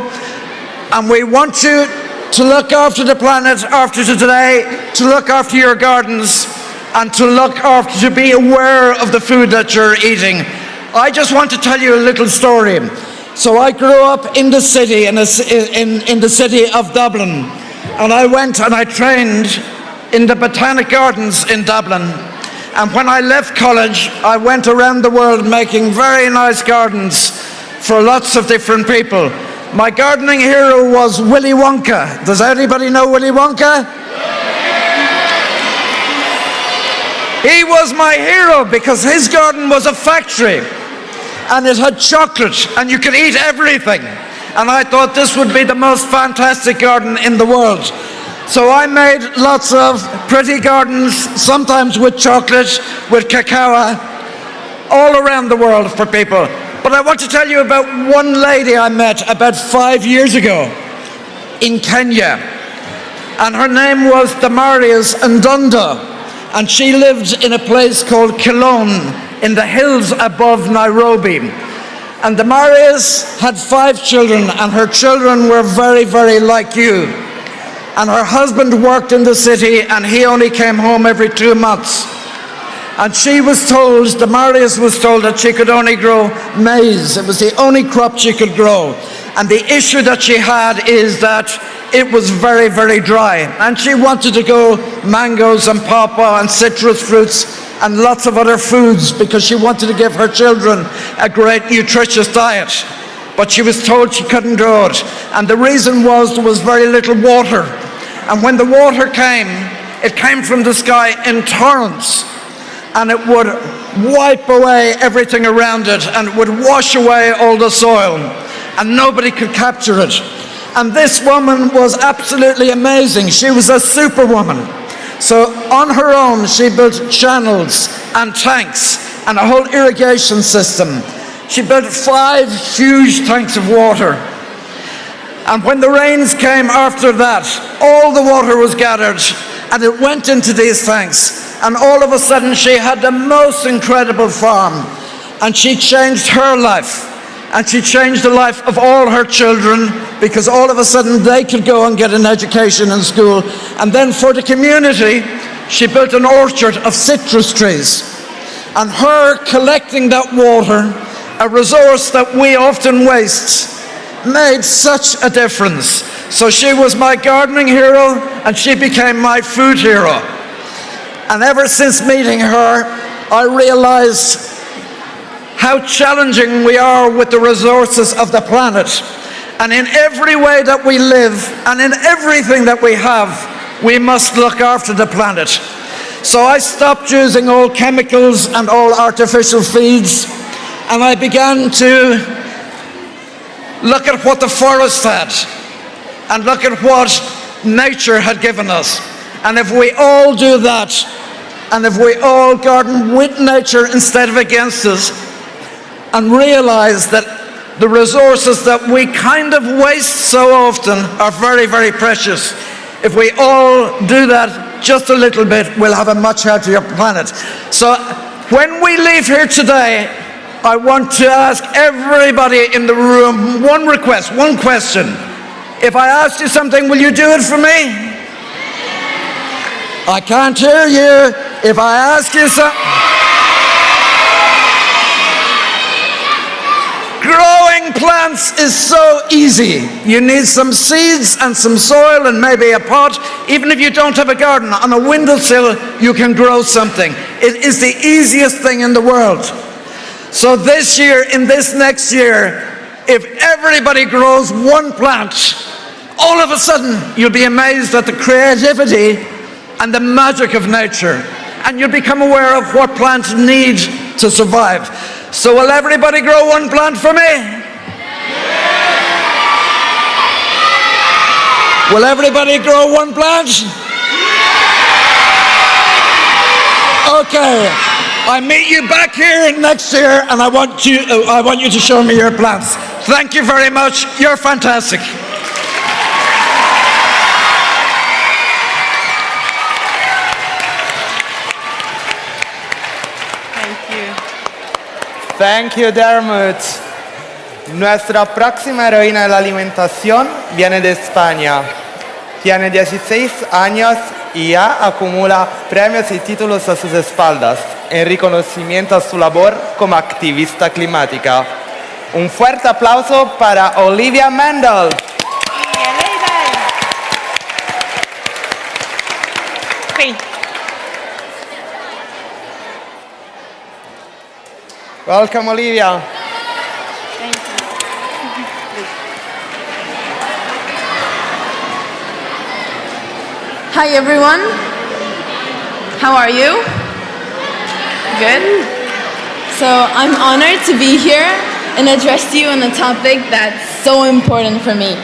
And we want you to look after the planet after today, to look after your gardens, and to look after, to be aware of the food that you're eating. I just want to tell you a little story. So I grew up in the city, in the city of Dublin, and I went and I trained in the Botanic Gardens in Dublin. And when I left college, I went around the world making very nice gardens for lots of different people. My gardening hero was Willy Wonka. Does anybody know Willy Wonka? He was my hero because his garden was a factory and it had chocolate and you could eat everything. And I thought this would be the most fantastic garden in the world. So I made lots of pretty gardens, sometimes with chocolate, with cacao, all around the world for people. But I want to tell you about one lady I met about 5 years ago in Kenya. And her name was Diarmuid Dhondy. And she lived in a place called Kilone in the hills above Nairobi. And Diarmuid had 5 children, and her children were very, very like you. And her husband worked in the city, and he only came home every 2 months. And she was told, Diarmuid was told that she could only grow maize. It was the only crop she could grow. And the issue that she had is that it was very, very dry. And she wanted to grow mangoes and pawpaw and citrus fruits and lots of other foods because she wanted to give her children a great nutritious diet. But she was told she couldn't grow it. And the reason was there was very little water. And when the water came, it came from the sky in torrents. And it would wipe away everything around it, and it would wash away all the soil, and nobody could capture it. And this woman was absolutely amazing. She was a superwoman. So on her own, she built channels and tanks and a whole irrigation system. She built 5 huge tanks of water. And when the rains came after that, all the water was gathered, and it went into these tanks. And all of a sudden she had the most incredible farm, and she changed her life, and she changed the life of all her children, because all of a sudden they could go and get an education in school. And then for the community, she built an orchard of citrus trees. And her collecting that water, a resource that we often waste, made such a difference. So she was my gardening hero and she became my food hero. And ever since meeting her, I realized how challenging we are with the resources of the planet. And in every way that we live and in everything that we have, we must look after the planet. So I stopped using all chemicals and all artificial feeds, and I began to look at what the forest had and look at what nature had given us. And if we all do that, and if we all garden with nature instead of against us, and realize that the resources that we kind of waste so often are very, very precious. If we all do that just a little bit, we'll have a much healthier planet. So when we leave here today, I want to ask everybody in the room one request, one question. If I asked you something, will you do it for me? I can't hear you. If I ask you something... Growing plants is so easy. You need some seeds and some soil and maybe a pot. Even if you don't have a garden, on a windowsill you can grow something. It is the easiest thing in the world. So this year, in this next year, if everybody grows one plant, all of a sudden you'll be amazed at the creativity and the magic of nature. And you'll become aware of what plants need to survive. So will everybody grow one plant for me? Will everybody grow one plant? Okay. I meet you back here next year and I want you to show me your plants. Thank you very much. You're fantastic. Thank you, Diarmuid. Nuestra próxima heroína de la alimentación viene de España. Tiene 16 años y ya acumula premios y títulos a sus espaldas en reconocimiento a su labor como activista climática. Un fuerte aplauso para Olivia Mandle. Welcome, Olivia. Thank you. Hi, everyone. How are you? Good. So I'm honored to be here and address you on a topic that's so important for me.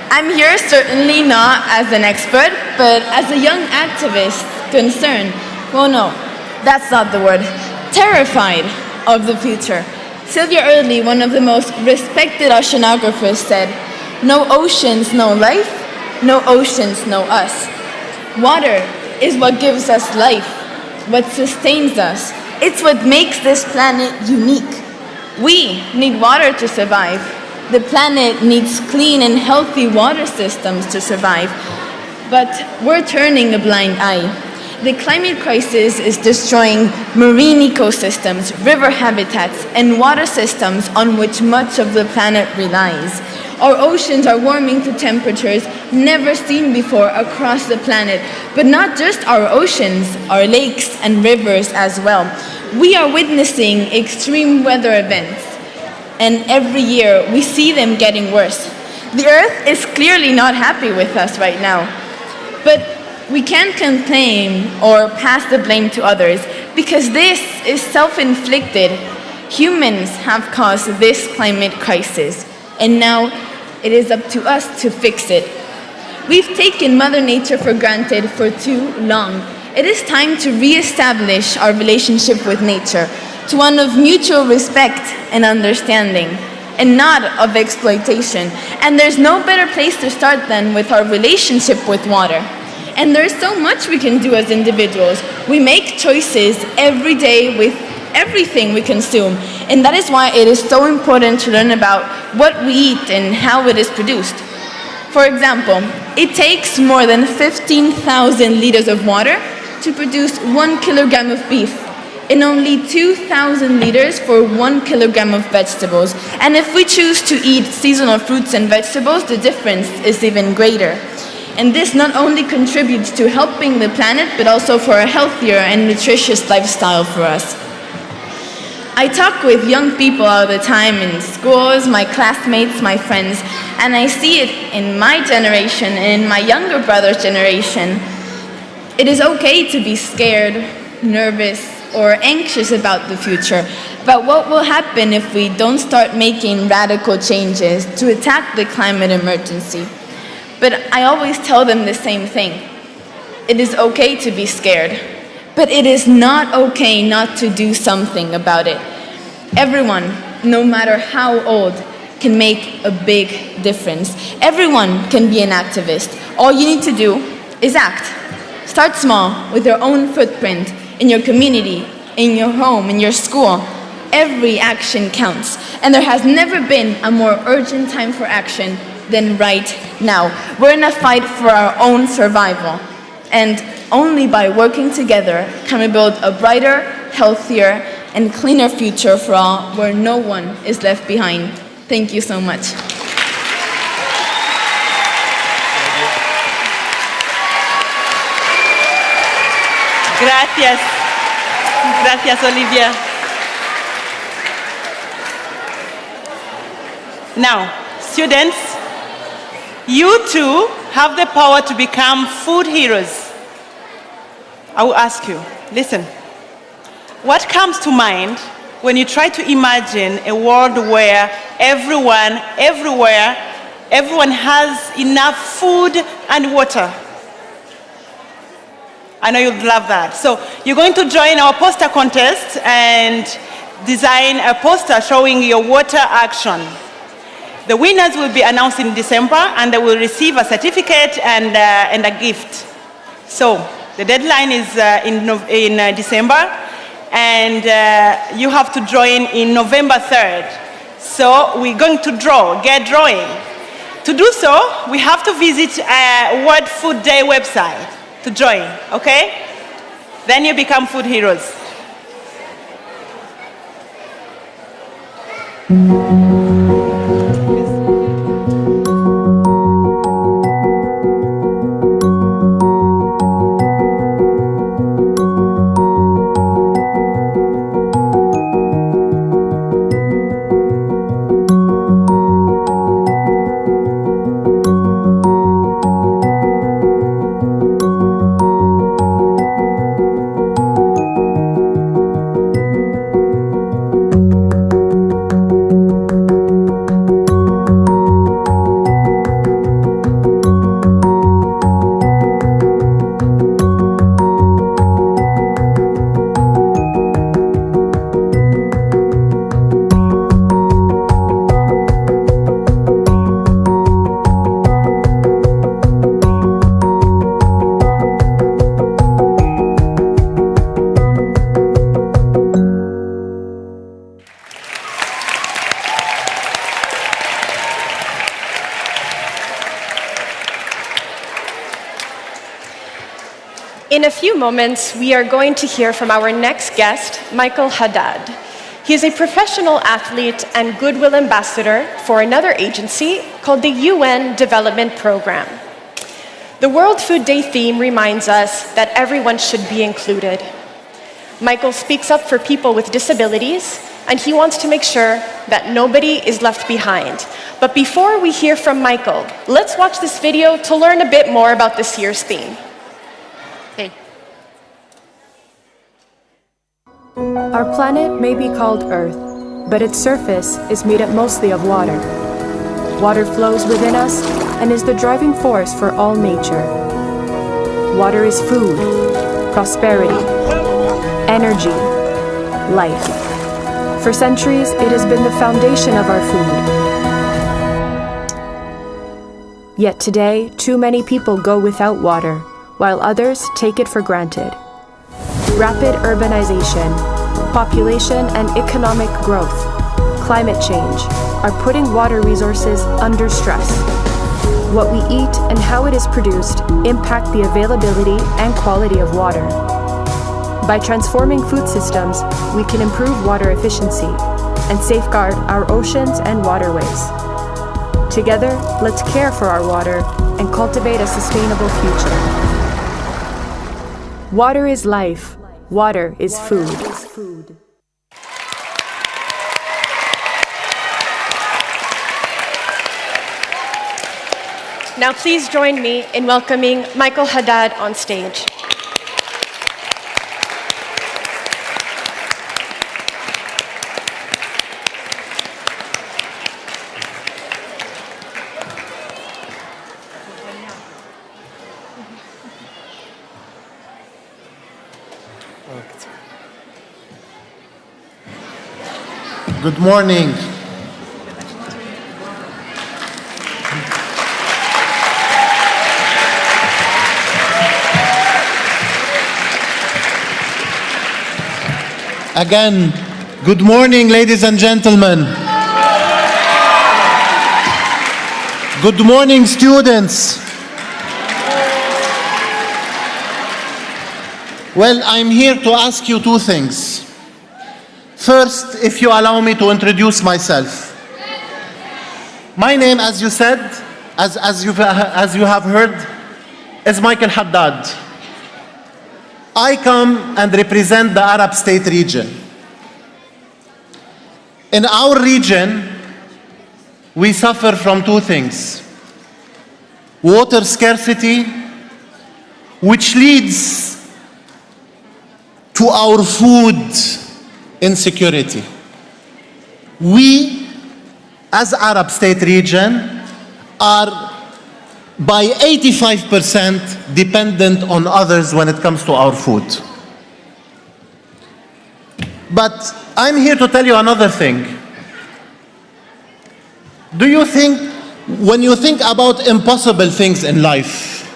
I'm here certainly not as an expert, but as a young activist concerned. Well, no, that's not the word. Terrified of the future. Sylvia Early, one of the most respected oceanographers, said, "No oceans, no life. No oceans, no us." Water is what gives us life, what sustains us. It's what makes this planet unique. We need water to survive. The planet needs clean and healthy water systems to survive. But we're turning a blind eye. The climate crisis is destroying marine ecosystems, river habitats, and water systems on which much of the planet relies. Our oceans are warming to temperatures never seen before across the planet. But not just our oceans, our lakes and rivers as well. We are witnessing extreme weather events, and every year we see them getting worse. The Earth is clearly not happy with us right now. But we can't complain or pass the blame to others, because this is self-inflicted. Humans have caused this climate crisis, and now it is up to us to fix it. We've taken Mother Nature for granted for too long. It is time to re-establish our relationship with nature to one of mutual respect and understanding, and not of exploitation. And there's no better place to start than with our relationship with water. And there's so much we can do as individuals. We make choices every day with everything we consume. And that is why it is so important to learn about what we eat and how it is produced. For example, it takes more than 15,000 liters of water to produce 1 kilogram of beef. and only 2,000 liters for 1 kilogram of vegetables. And if we choose to eat seasonal fruits and vegetables, the difference is even greater. And this not only contributes to helping the planet, but also for a healthier and nutritious lifestyle for us. I talk with young people all the time in schools, my classmates, my friends, and I see it in my generation and in my younger brother's generation. It is okay to be scared, nervous, or anxious about the future, about what will happen if we don't start making radical changes to attack the climate emergency. But I always tell them the same thing. It is okay to be scared. But it is not okay not to do something about it. Everyone, no matter how old, can make a big difference. Everyone can be an activist. All you need to do is act. Start small with your own footprint in your community, in your home, in your school. Every action counts. And there has never been a more urgent time for action than right now. We're in a fight for our own survival. And only by working together can we build a brighter, healthier, and cleaner future for all, where no one is left behind. Thank you so much. Gracias. Gracias, Olivia. Now, students, you too have the power to become food heroes. I will ask you, listen, what comes to mind when you try to imagine a world where everyone, everywhere, everyone has enough food and water? I know you'd love that. So you're going to join our poster contest and design a poster showing your water action. The winners will be announced in December, and they will receive a certificate and a gift. So the deadline is in December, and you have to join in November 3rd. So we're going to get drawing. To do so, we have to visit World Food Day website to join, okay? Then you become food heroes. In a few moments, we are going to hear from our next guest, Michael Haddad. He is a professional athlete and Goodwill Ambassador for another agency called the UN Development Program. The World Food Day theme reminds us that everyone should be included. Michael speaks up for people with disabilities, and he wants to make sure that nobody is left behind. But before we hear from Michael, let's watch this video to learn a bit more about this year's theme. Our planet may be called Earth, but its surface is made up mostly of water. Water flows within us and is the driving force for all nature. Water is food, prosperity, energy, life. For centuries, it has been the foundation of our food. Yet today, too many people go without water, while others take it for granted. Rapid urbanization, population and economic growth, climate change are putting water resources under stress. What we eat and how it is produced impact the availability and quality of water. By transforming food systems, we can improve water efficiency and safeguard our oceans and waterways. Together, let's care for our water and cultivate a sustainable future. Water is life. Water is food. Now please join me in welcoming Michael Haddad on stage. Good morning. Again, good morning, ladies and gentlemen. Good morning, students. Well, I'm here to ask you two things. First, if you allow me to introduce myself. My name, as you said, as you have heard, is Michael Haddad. I come and represent the Arab State region. In our region, we suffer from two things. Water scarcity, which leads to our food insecurity. We, as Arab State region, are by 85% dependent on others when it comes to our food. But I'm here to tell you another thing. Do you think, when you think about impossible things in life,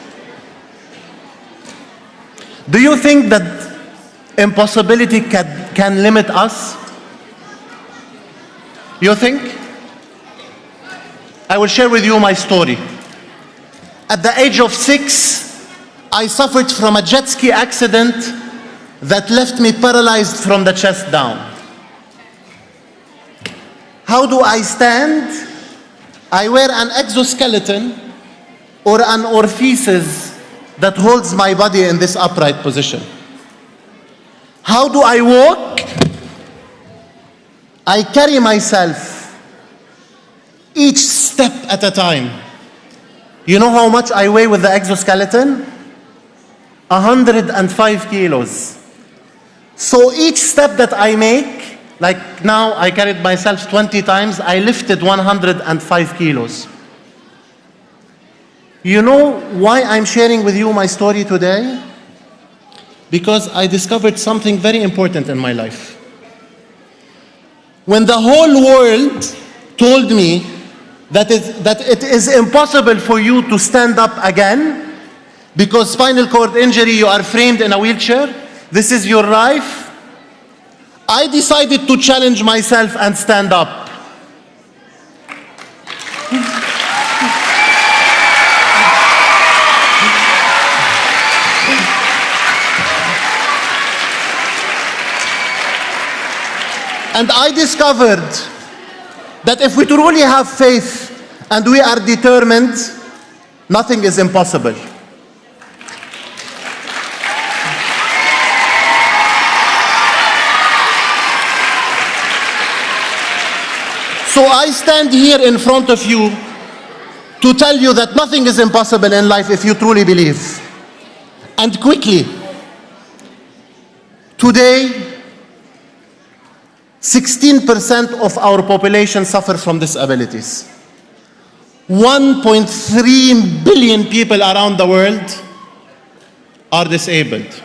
do you think that impossibility can limit us? You think? I will share with you my story. At the age of 6, I suffered from a jet ski accident that left me paralyzed from the chest down. How do I stand? I wear an exoskeleton or an orthesis that holds my body in this upright position. How do I walk? I carry myself each step at a time. You know how much I weigh with the exoskeleton? 105 kilos. So each step that I make, like now I carried myself 20 times, I lifted 105 kilos. You know why I'm sharing with you my story today? Because I discovered something very important in my life. When the whole world told me that it is impossible for you to stand up again because spinal cord injury, you are framed in a wheelchair, this is your life, I decided to challenge myself and stand up. And I discovered that if we truly have faith and we are determined, nothing is impossible. So I stand here in front of you to tell you that nothing is impossible in life if you truly believe. And quickly, today, 16% of our population suffer from disabilities. 1.3 billion people around the world are disabled.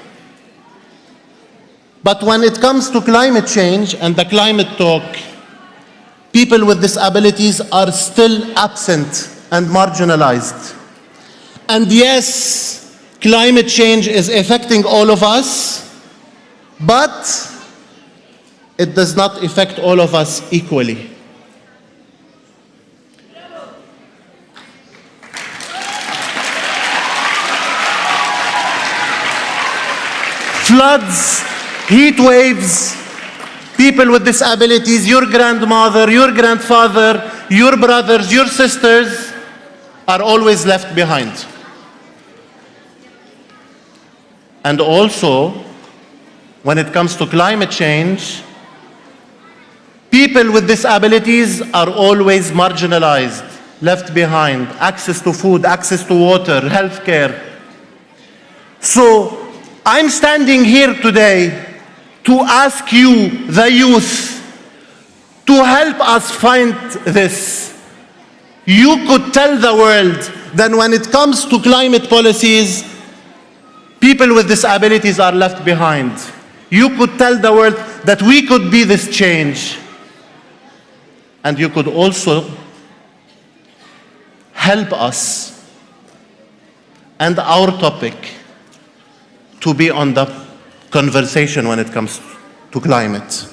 But when it comes to climate change and the climate talk, people with disabilities are still absent and marginalized. And yes, climate change is affecting all of us, but it does not affect all of us equally. Floods heat waves, people with disabilities, your grandmother, your grandfather, your brothers, your sisters are always left behind. And also, when it comes to climate change, people with disabilities are always marginalized, left behind. Access to food, access to water, healthcare. So I'm standing here today to ask you, the youth, to help us find this. You could tell the world that when it comes to climate policies, people with disabilities are left behind. You could tell the world that we could be this change. And you could also help us and our topic to be on the conversation when it comes to climate.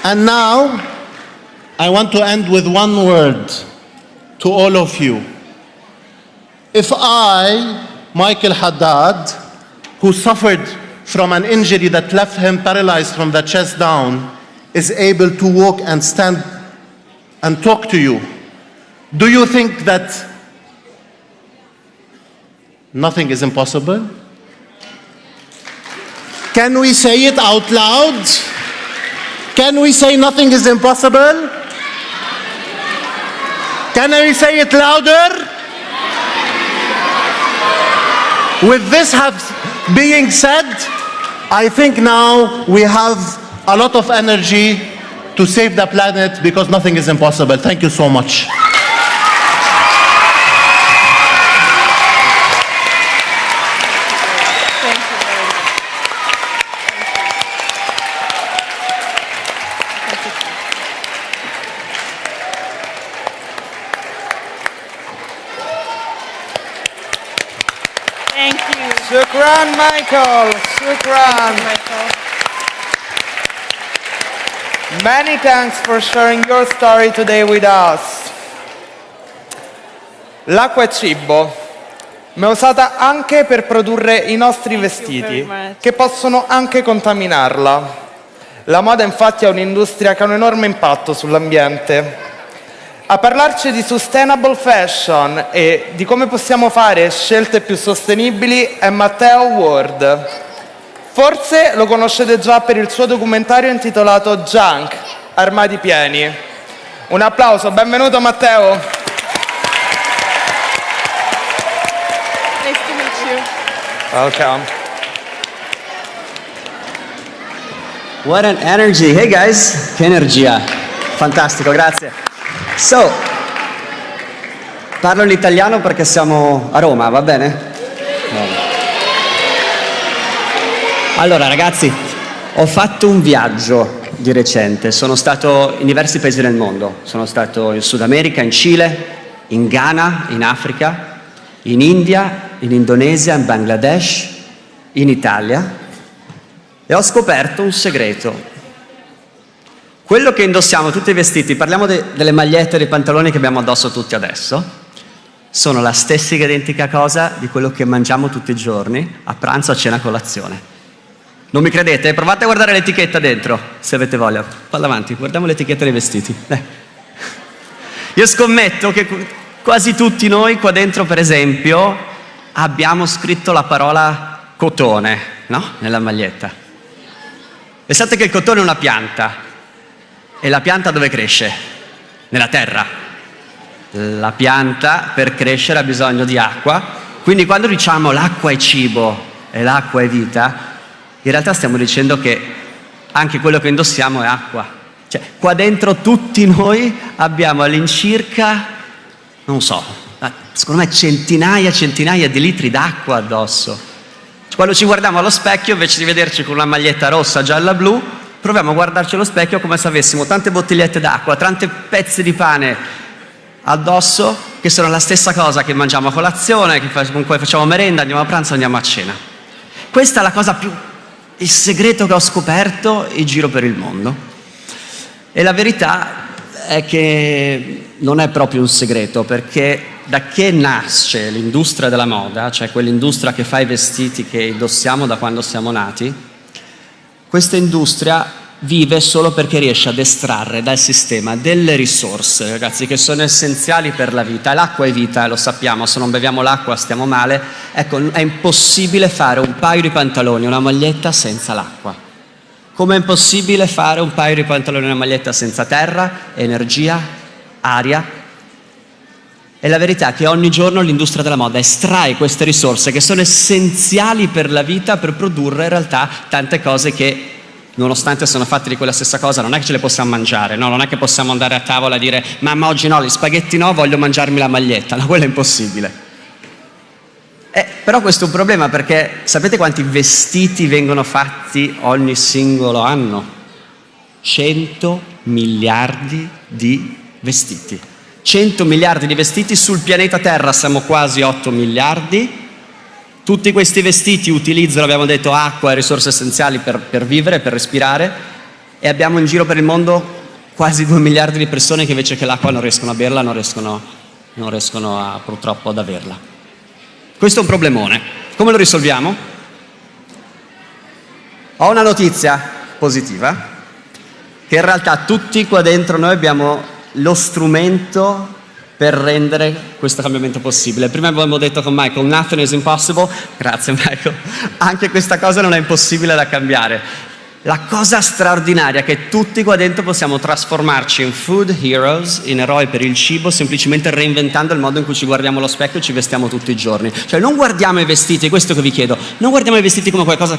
And now, I want to end with one word to all of you. If I, Michael Haddad, who suffered from an injury that left him paralyzed from the chest down, is able to walk and stand and talk to you, do you think that nothing is impossible? Can we say it out loud? Can we say nothing is impossible? Can we say it louder? With this being said, I think now we have a lot of energy to save the planet because nothing is impossible. Thank you so much. Shukran, Michael. Shukran. Many thanks for sharing your story today with us. L'acqua è cibo, ma è usata anche per produrre i nostri vestiti, che possono anche contaminarla. La moda infatti è un'industria che ha un enorme impatto sull'ambiente. A parlarci di sustainable fashion e di come possiamo fare scelte più sostenibili è Matteo Ward. Forse lo conoscete già per il suo documentario intitolato Junk, armadi pieni. Un applauso, benvenuto Matteo. Nice to meet you. Welcome. What an energy. Hey guys, che energia. Fantastico, grazie. So, parlo in italiano perché siamo a Roma, va bene? Allora ragazzi, ho fatto un viaggio di recente, sono stato in diversi paesi del mondo, sono stato in Sud America, in Cile, in Ghana, in Africa, in India, in Indonesia, in Bangladesh, in Italia e ho scoperto un segreto. Quello che indossiamo, tutti i vestiti, parliamo delle magliette e dei pantaloni che abbiamo addosso tutti adesso, sono la stessa identica cosa di quello che mangiamo tutti i giorni, a pranzo, a cena, a colazione. Non mi credete? Provate a guardare l'etichetta dentro, se avete voglia. Vado avanti, guardiamo l'etichetta dei vestiti. Io scommetto che quasi tutti noi qua dentro, per esempio, abbiamo scritto la parola cotone, no? Nella maglietta. Pensate che il cotone è una pianta. E la pianta dove cresce? Nella terra. La pianta per crescere ha bisogno di acqua, quindi quando diciamo l'acqua è cibo e l'acqua è vita, in realtà stiamo dicendo che anche quello che indossiamo è acqua. Cioè, qua dentro tutti noi abbiamo all'incirca, non so, secondo me centinaia di litri d'acqua addosso. Quando ci guardiamo allo specchio, invece di vederci con una maglietta rossa, gialla, blu, proviamo a guardarci allo specchio come se avessimo tante bottigliette d'acqua, tanti pezzi di pane addosso, che sono la stessa cosa che mangiamo a colazione, con cui facciamo merenda, andiamo a pranzo, andiamo a cena. Questa è la cosa più, il segreto che ho scoperto in giro per il mondo. E la verità è che non è proprio un segreto, perché da che nasce l'industria della moda, cioè quell'industria che fa i vestiti che indossiamo da quando siamo nati, questa industria vive solo perché riesce ad estrarre dal sistema delle risorse, ragazzi, che sono essenziali per la vita. L'acqua è vita, lo sappiamo, se non beviamo l'acqua stiamo male. Ecco, è impossibile fare un paio di pantaloni e una maglietta senza l'acqua. Come è impossibile fare un paio di pantaloni e una maglietta senza terra, energia, aria. E la verità è che ogni giorno l'industria della moda estrae queste risorse che sono essenziali per la vita per produrre in realtà tante cose che, nonostante sono fatte di quella stessa cosa, non è che ce le possiamo mangiare, no? Non è che possiamo andare a tavola e dire mamma oggi no, gli spaghetti no, voglio mangiarmi la maglietta, no, quello è impossibile. Però questo è un problema, perché sapete quanti vestiti vengono fatti ogni singolo anno? 100 miliardi di vestiti. 100 miliardi di vestiti, sul pianeta Terra siamo quasi 8 miliardi. Tutti questi vestiti utilizzano, abbiamo detto, acqua e risorse essenziali per vivere, per respirare, e abbiamo in giro per il mondo quasi 2 miliardi di persone che invece che l'acqua non riescono a berla, non riescono purtroppo ad averla. Questo è un problemone. Come lo risolviamo? Ho una notizia positiva, che in realtà tutti qua dentro noi abbiamo lo strumento per rendere questo cambiamento possibile. Prima abbiamo detto con Michael, nothing is impossible. Grazie Michael. Anche questa cosa non è impossibile da cambiare. La cosa straordinaria è che tutti qua dentro possiamo trasformarci in food heroes, in eroi per il cibo, semplicemente reinventando il modo in cui ci guardiamo allo specchio e ci vestiamo tutti i giorni. Cioè non guardiamo i vestiti, questo che vi chiedo, non guardiamo i vestiti come qualcosa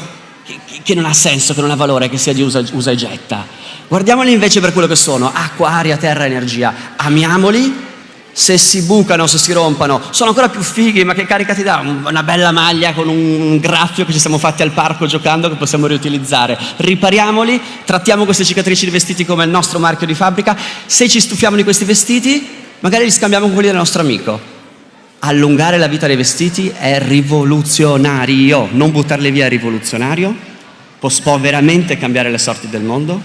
che non ha senso, che non ha valore, che sia di usa e getta. Guardiamoli invece per quello che sono: acqua, aria, terra, energia. Amiamoli. Se si bucano, se si rompano, sono ancora più fighi, ma che carica ti dà? Una bella maglia con un graffio che ci siamo fatti al parco giocando, che possiamo riutilizzare. Ripariamoli, trattiamo queste cicatrici di vestiti come il nostro marchio di fabbrica. Se ci stufiamo di questi vestiti, magari li scambiamo con quelli del nostro amico. Allungare la vita dei vestiti è rivoluzionario. Non buttarli via è rivoluzionario. Può veramente cambiare le sorti del mondo.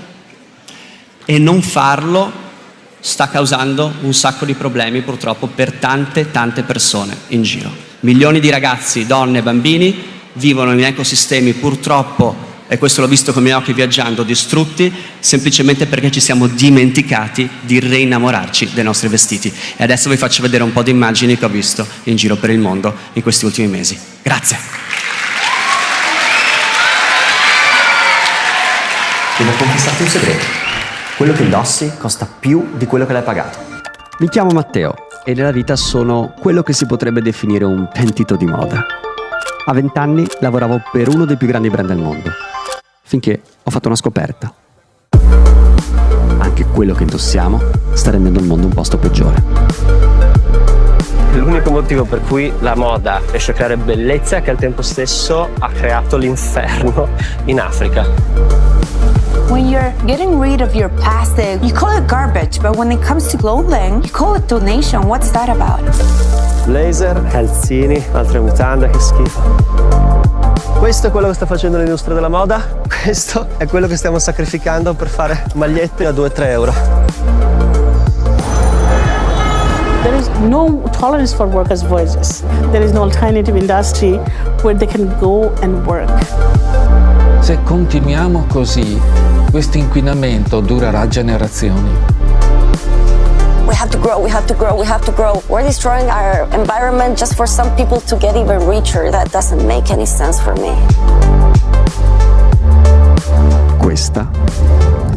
E non farlo sta causando un sacco di problemi purtroppo per tante persone in giro. Milioni di ragazzi, donne, bambini vivono in ecosistemi purtroppo, e questo l'ho visto con i miei occhi viaggiando, distrutti semplicemente perché ci siamo dimenticati di reinnamorarci dei nostri vestiti. E adesso vi faccio vedere un po' di immagini che ho visto in giro per il mondo in questi ultimi mesi. Grazie. Ti ho confessato un segreto. Quello che indossi costa più di quello che l'hai pagato. Mi chiamo Matteo e nella vita sono quello che si potrebbe definire un pentito di moda. A 20 anni lavoravo per uno dei più grandi brand del mondo, finché ho fatto una scoperta. Anche quello che indossiamo sta rendendo il mondo un posto peggiore. L'unico motivo per cui la moda riesce a creare bellezza è che al tempo stesso ha creato l'inferno in Africa. When you're getting rid of your plastic, you call it garbage, but when it comes to clothing, you call it donation. What's that about? Blazer, calzini, altre mutande, che schifo. Questo è quello che sta facendo l'industria della moda, questo è quello che stiamo sacrificando per fare magliette a 2-3 euro. There is no tolerance for workers' voices. There is no alternative industry where they can go and work. Se continuiamo così, questo inquinamento durerà generazioni. We have to grow, we have to grow, we have to grow. We're destroying our environment just for some people to get even richer. That doesn't make any sense for me. Questa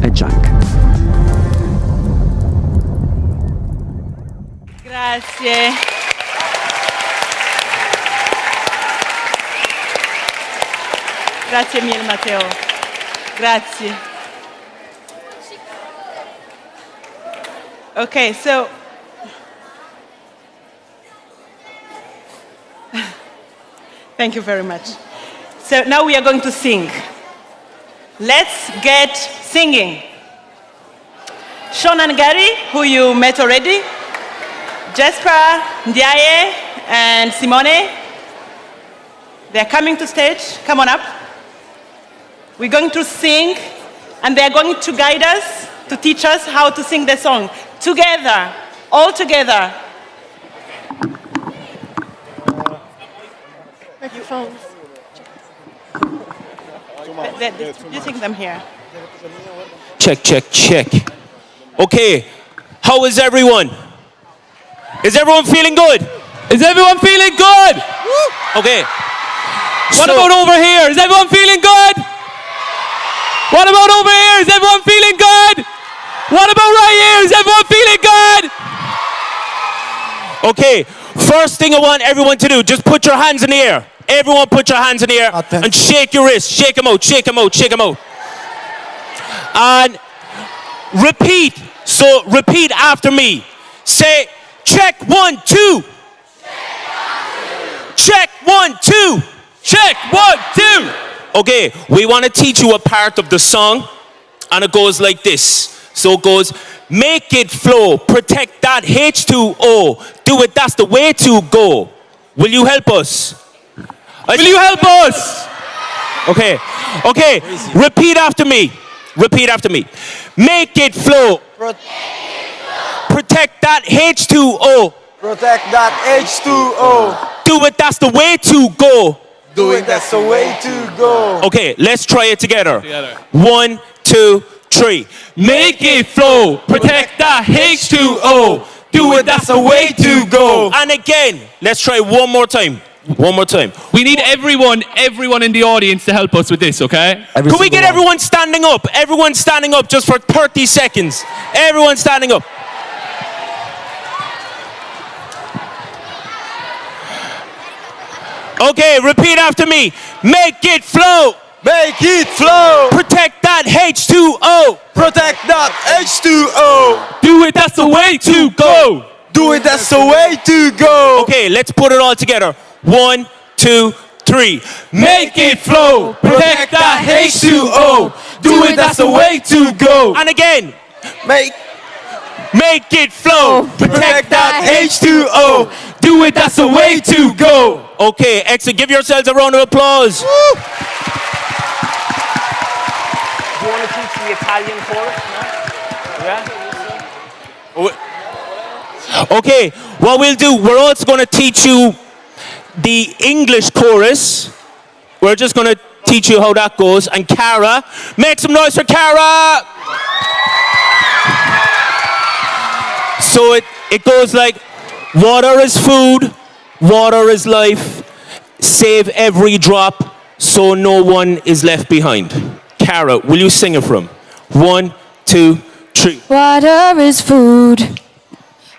è junk. Grazie. Grazie mille Matteo. Grazie. Okay, so thank you very much. So now we are going to sing. Let's get singing. Sean and Gary, who you met already, Jesper, Ndiaye, and Simone, they're coming to stage. Come on up. We're going to sing, and they're going to guide us, to teach us how to sing the song. Together, all together. Microphones. You take them here. Check, check, check. Okay, how is everyone? Is everyone feeling good? Is everyone feeling good? Okay. What about over here? Is everyone feeling good? What about over here? Is everyone feeling good? What about right here? Is everyone feeling good? Okay, first thing I want everyone to do, just put your hands in the air. Everyone put your hands in the air and shake your wrists. Shake them out, shake them out, shake them out. And repeat. So repeat after me. Say, check 1, 2. Check 1, 2. Check 1, 2. Okay, we want to teach you a part of the song, and it goes like this. So it goes, make it flow, protect that H2O. Do it, that's the way to go. Will you help us? Will you help us? Okay, okay, repeat after me. Repeat after me. Make it flow. Protect that H2O. Protect that H2O. Do it, that's the way to go. Do it, that's the way to go. Okay, let's try it together. 1, 2, 3. Make it flow. Protect that H2O. Do it, that's the way to go. And again, let's try one more time. One more time. We need everyone in the audience to help us with this, okay? Can we get everyone standing up? Everyone standing up just for 30 seconds. Everyone standing up. Okay, repeat after me. Make it flow. Make it flow. Protect that H2O. Protect that H2O. Do it, that's the way to go. Do it, that's the way to go. Okay, let's put it all together. 1, 2, 3. Make it flow. Protect that H2O. Do it, that's the way to go. And again. Make it flow. Protect that H2O. Do it, that's the way to go. Okay, excellent. Give yourselves a round of applause. Do you want to teach the Italian chorus now? Yeah? Okay, what we'll do, we're also going to teach you the English chorus. We're just going to teach you how that goes. And Cara, make some noise for Cara. So it goes like, water is food, water is life, save every drop so no one is left behind. Cara, will you sing it from? 1, 2, 3. Water is food,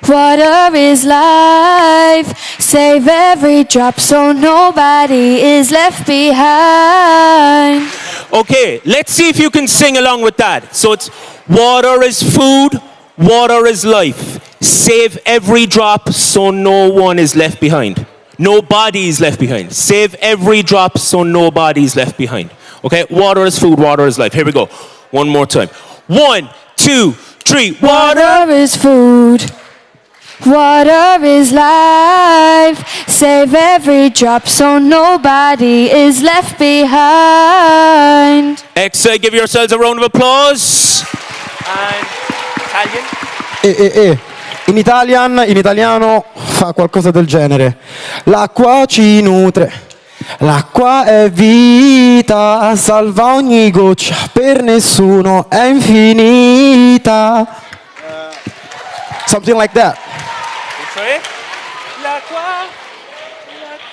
water is life, save every drop so nobody is left behind. Okay, let's see if you can sing along with that. So it's water is food, water is life. Save every drop so no one is left behind. Nobody is left behind. Save every drop so nobody is left behind. Okay, water is food, water is life. Here we go. One more time. 1, 2, 3. Water is food, water is life, save every drop so nobody is left behind. Excellent, give yourselves a round of applause. And Italian. In italiano fa qualcosa del genere. L'acqua ci nutre, l'acqua è vita, salva ogni goccia, per nessuno è infinita. Something like that. Sorry? L'acqua.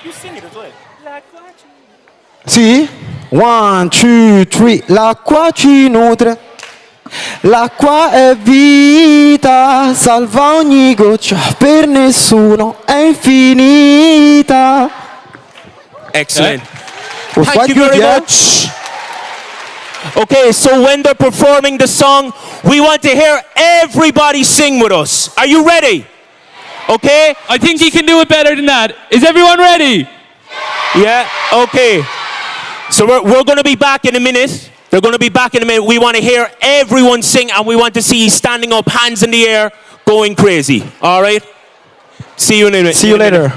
You sing it as well. L'acqua ci nutre. Sì? 1, 2, 3. L'acqua ci nutre. L'acqua è vita, salva ogni goccia, per nessuno è infinita. Excellent. Was Thank you quite very good, yeah? much. Okay, so when they're performing the song, we want to hear everybody sing with us. Are you ready? Okay? I think he can do it better than that. Is everyone ready? Yeah? Okay. So we're going to be back in a minute. They're going to be back in a minute. We want to hear everyone sing, and we want to see you standing up, hands in the air, going crazy. All right? See you in a minute. See you later.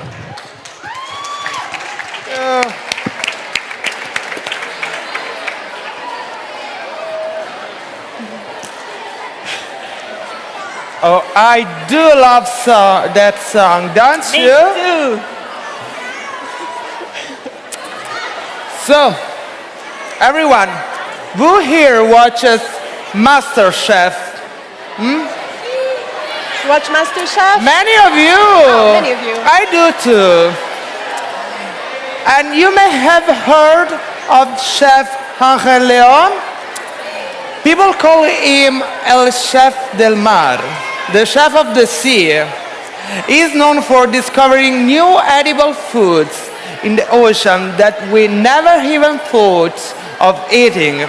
Oh, I do love that song, don't Me you? too. So, everyone, who here watches MasterChef? Watch MasterChef? Many of you. Oh, many of you. I do too. And you may have heard of Chef Ángel León. People call him El Chef del Mar, the chef of the sea. He is known for discovering new edible foods in the ocean that we never even thought of eating.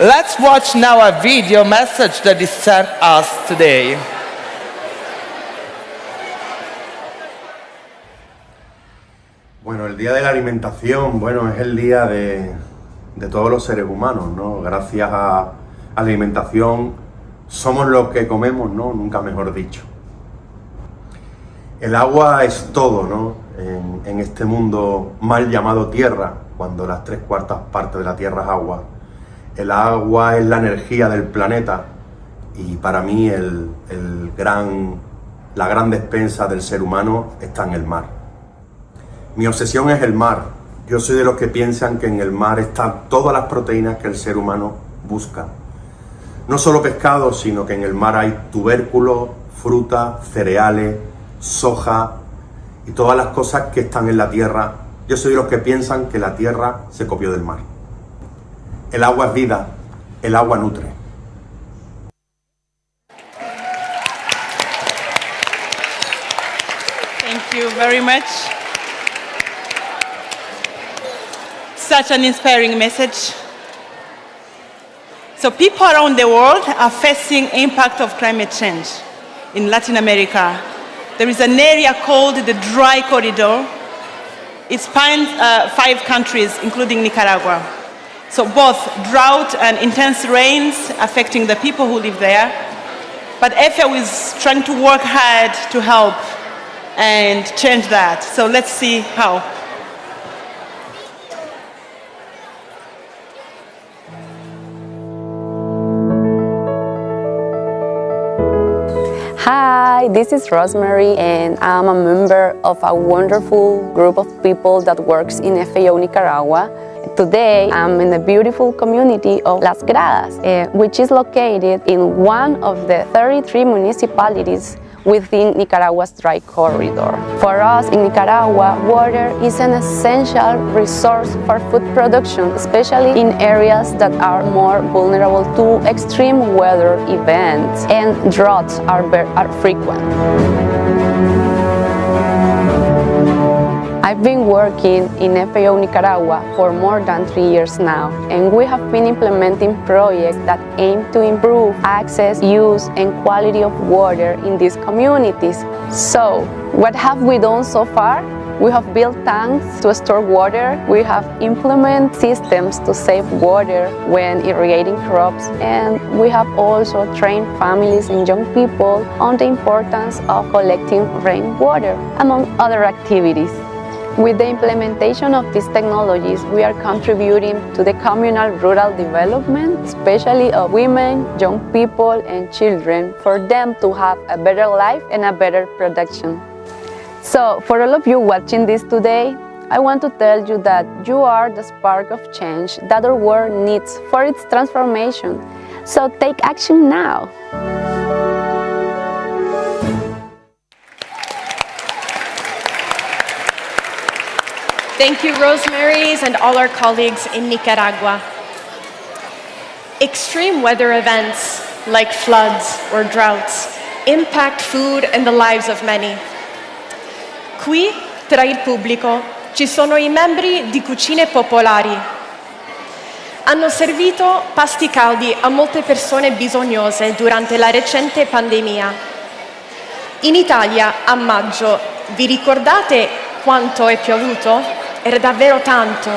Let's watch now a video message that he sent us today. Bueno, el Día de la Alimentación, bueno, es el día de todos los seres humanos, ¿no? Gracias a la alimentación somos lo que comemos, ¿no? Nunca mejor dicho. El agua es todo, ¿no? En este mundo mal llamado Tierra, cuando las 3/4 partes de la Tierra es agua. El agua es la energía del planeta y para mí la gran despensa del ser humano está en el mar. Mi obsesión es el mar. Yo soy de los que piensan que en el mar están todas las proteínas que el ser humano busca. No solo pescado, sino que en el mar hay tubérculos, fruta, cereales, soja y todas las cosas que están en la tierra. Yo soy de los que piensan que la tierra se copió del mar. El agua es vida, el agua nutre. Thank you very much. Such an inspiring message. So people around the world are facing impact of climate change. In Latin America, there is an area called the Dry Corridor. It spans 5 countries, including Nicaragua. So both drought and intense rains affecting the people who live there. But FAO is trying to work hard to help and change that. So let's see how. Hi, this is Rosemary and I'm a member of a wonderful group of people that works in FAO Nicaragua. Today, I'm in the beautiful community of Las Gradas, which is located in one of the 33 municipalities within Nicaragua's Dry Corridor. For us in Nicaragua, water is an essential resource for food production, especially in areas that are more vulnerable to extreme weather events and droughts are frequent. I've been working in FAO Nicaragua for more than 3 years now, and we have been implementing projects that aim to improve access, use, and quality of water in these communities. So, what have we done so far? We have built tanks to store water, we have implemented systems to save water when irrigating crops, and we have also trained families and young people on the importance of collecting rainwater, among other activities. With the implementation of these technologies, we are contributing to the communal rural development, especially of women, young people, and children, for them to have a better life and a better production. So, for all of you watching this today, I want to tell you that you are the spark of change that our world needs for its transformation. So take action now. Thank you, Rosemary's and all our colleagues in Nicaragua. Extreme weather events like floods or droughts impact food and the lives of many. Qui, tra il pubblico, ci sono i membri di cucine popolari. Hanno servito pasti caldi a molte persone bisognose durante la recente pandemia. In Italia, a maggio, vi ricordate quanto è piovuto? Era davvero tanto.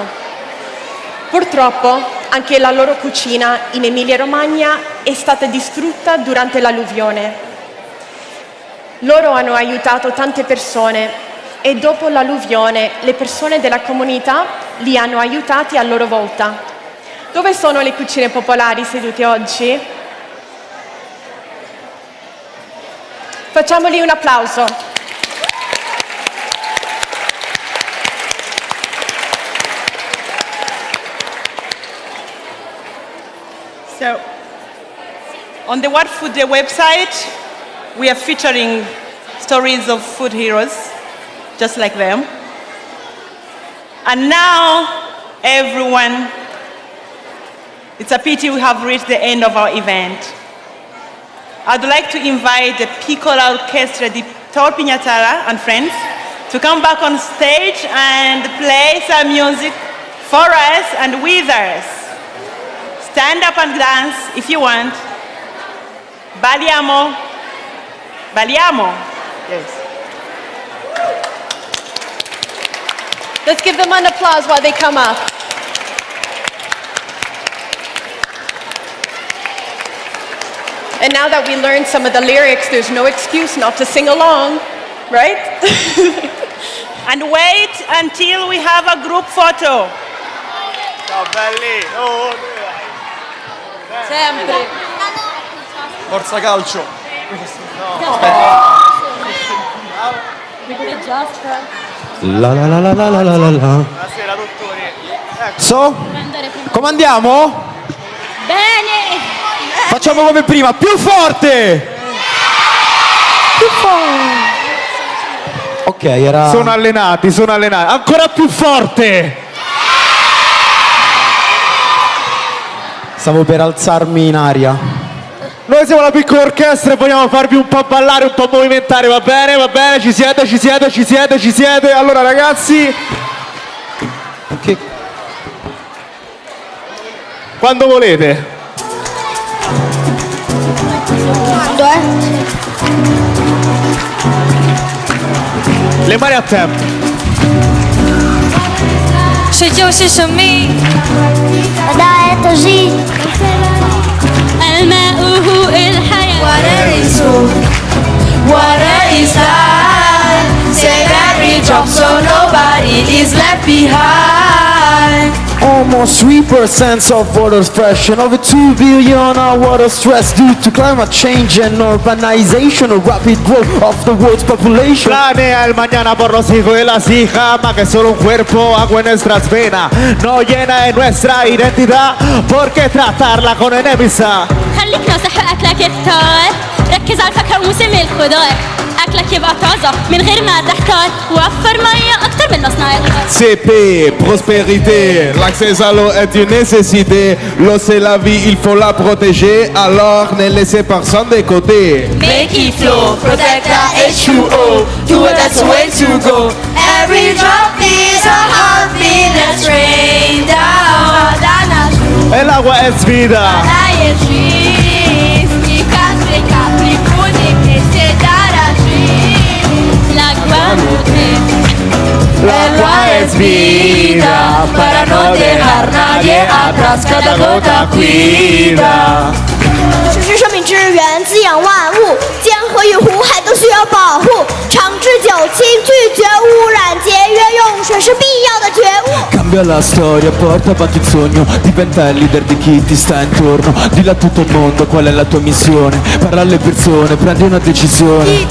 Purtroppo anche la loro cucina in Emilia-Romagna è stata distrutta durante l'alluvione. Loro hanno aiutato tante persone e dopo l'alluvione le persone della comunità li hanno aiutati a loro volta. Dove sono le cucine popolari sedute oggi? Facciamogli un applauso. So, on the World Food Day website, we are featuring stories of food heroes, just like them. And now, everyone, it's a pity we have reached the end of our event. I'd like to invite the Piccola Orchestra di Tor Pignatara and friends to come back on stage and play some music for us and with us. Stand up and dance if you want. Balliamo. Balliamo. Yes. Let's give them an applause while they come up. And now that we learned some of the lyrics, there's no excuse not to sing along, right? And wait until we have a group photo. Ciao belli. Sempre. Forza calcio. La la la la la la la la. Buonasera dottori. So? Come andiamo? Bene! Facciamo come prima, più forte! Più forte! Ok, era... Sono allenati, ancora più forte! Stavo per alzarmi in aria. Noi siamo la piccola orchestra e vogliamo farvi un po' ballare, un po' movimentare, va bene? Va bene? Ci siete? Ci siete? Ci siete? Ci siete? Allora ragazzi... Quando volete. Quando è? Le mani a tempo. 水就是生命 الغداء تجي الماء هو الحياة Water is food Water is life Save every drop so nobody is left behind Almost 3% of water fresh and over 2 billion are water stressed due to climate change and urbanization or rapid growth of the world's population. Planea el mañana por los hijos de las hijas, más que solo un cuerpo, agua en nuestras venas. No llena de nuestra identidad, porque tratarla con enemistad. خليك ناصح وأكلك يختار ركز على الفاكهة وموسم الخضار أكلك يبقى طازة من غير ما تحتار وفر مية أكتر من مصنع الغاز CP, prospérité, l'accès à l'eau est une nécessité. L'eau c'est la vie, il faut la protéger, alors ne laissez personne de côté. Make it flow, protect the H2O Do it, that's the way to go Every drop is a heartbeat Let's rain down El agua es vida. El agua es vida para no dejar nadie atrás, cada gota cuida. 水是生命之源，滋养万物，江河与湖海都需要保护。长治久清，拒绝污染，节约用水是必要的觉悟。 Cambia la storia, porta avanti il sogno, diventa il leader di chi ti sta intorno. Dilla a tutto il mondo qual è la tua missione, parla alle persone, prendi una decisione.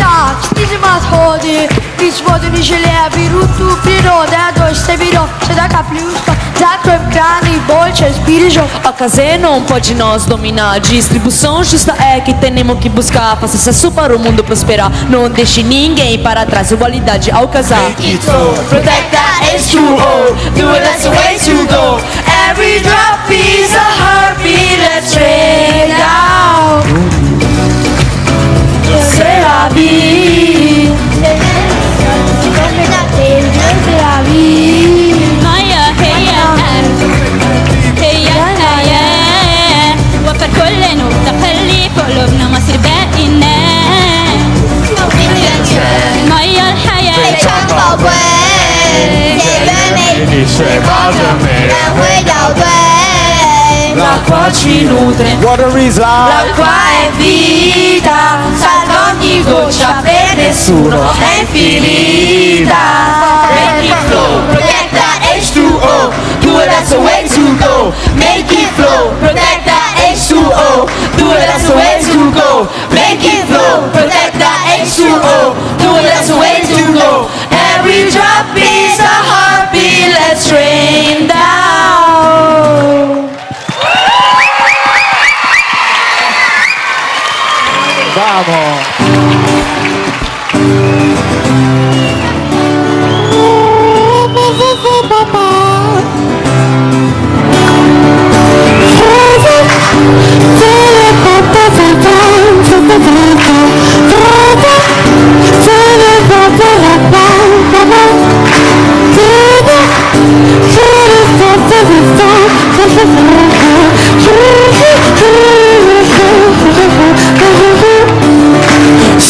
A casa não pode nos dominar. Distribuição justa é que temos que buscar. Faça sucesso para o mundo prosperar. Não deixe ninguém para trás. Igualdade ao casar. Protect that H2O. Do it, that's the way to go. Every drop is a heartbeat. Let's rain down. C'est la vie. C'est la vie. Maya, hey, hey, وفر كل نقطة خلي في قلوبنا مصير باقينا مية الحياة 非常宝贵，节约每滴水保证每人会掉队。 L'acqua ci nutre, Water is life. l'acqua è vita, salva ogni goccia per nessuno è infinita. Make it flow, protect that H2O. Do it, that's the way to go. Make it flow, protect that H2O. Do it, that's the way to go. Make it flow, protect that H2O. Every drop is a heartbeat, let's rain down. Vamos.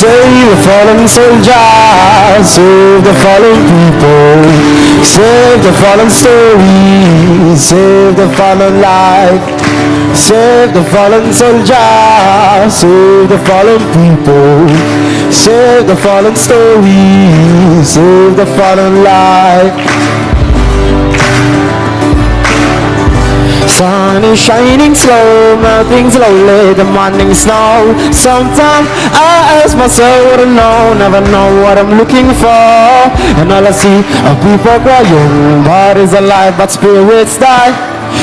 Save the fallen soldiers, save the fallen people, save the fallen stories, save the fallen life, save the fallen soldiers, save the fallen people, save the fallen stories, save the fallen life. Sun is shining slow, melting slowly, the morning snow. Sometimes I ask myself what I know, never know what I'm looking for. And all I see are people crying, bodies alive but spirits die.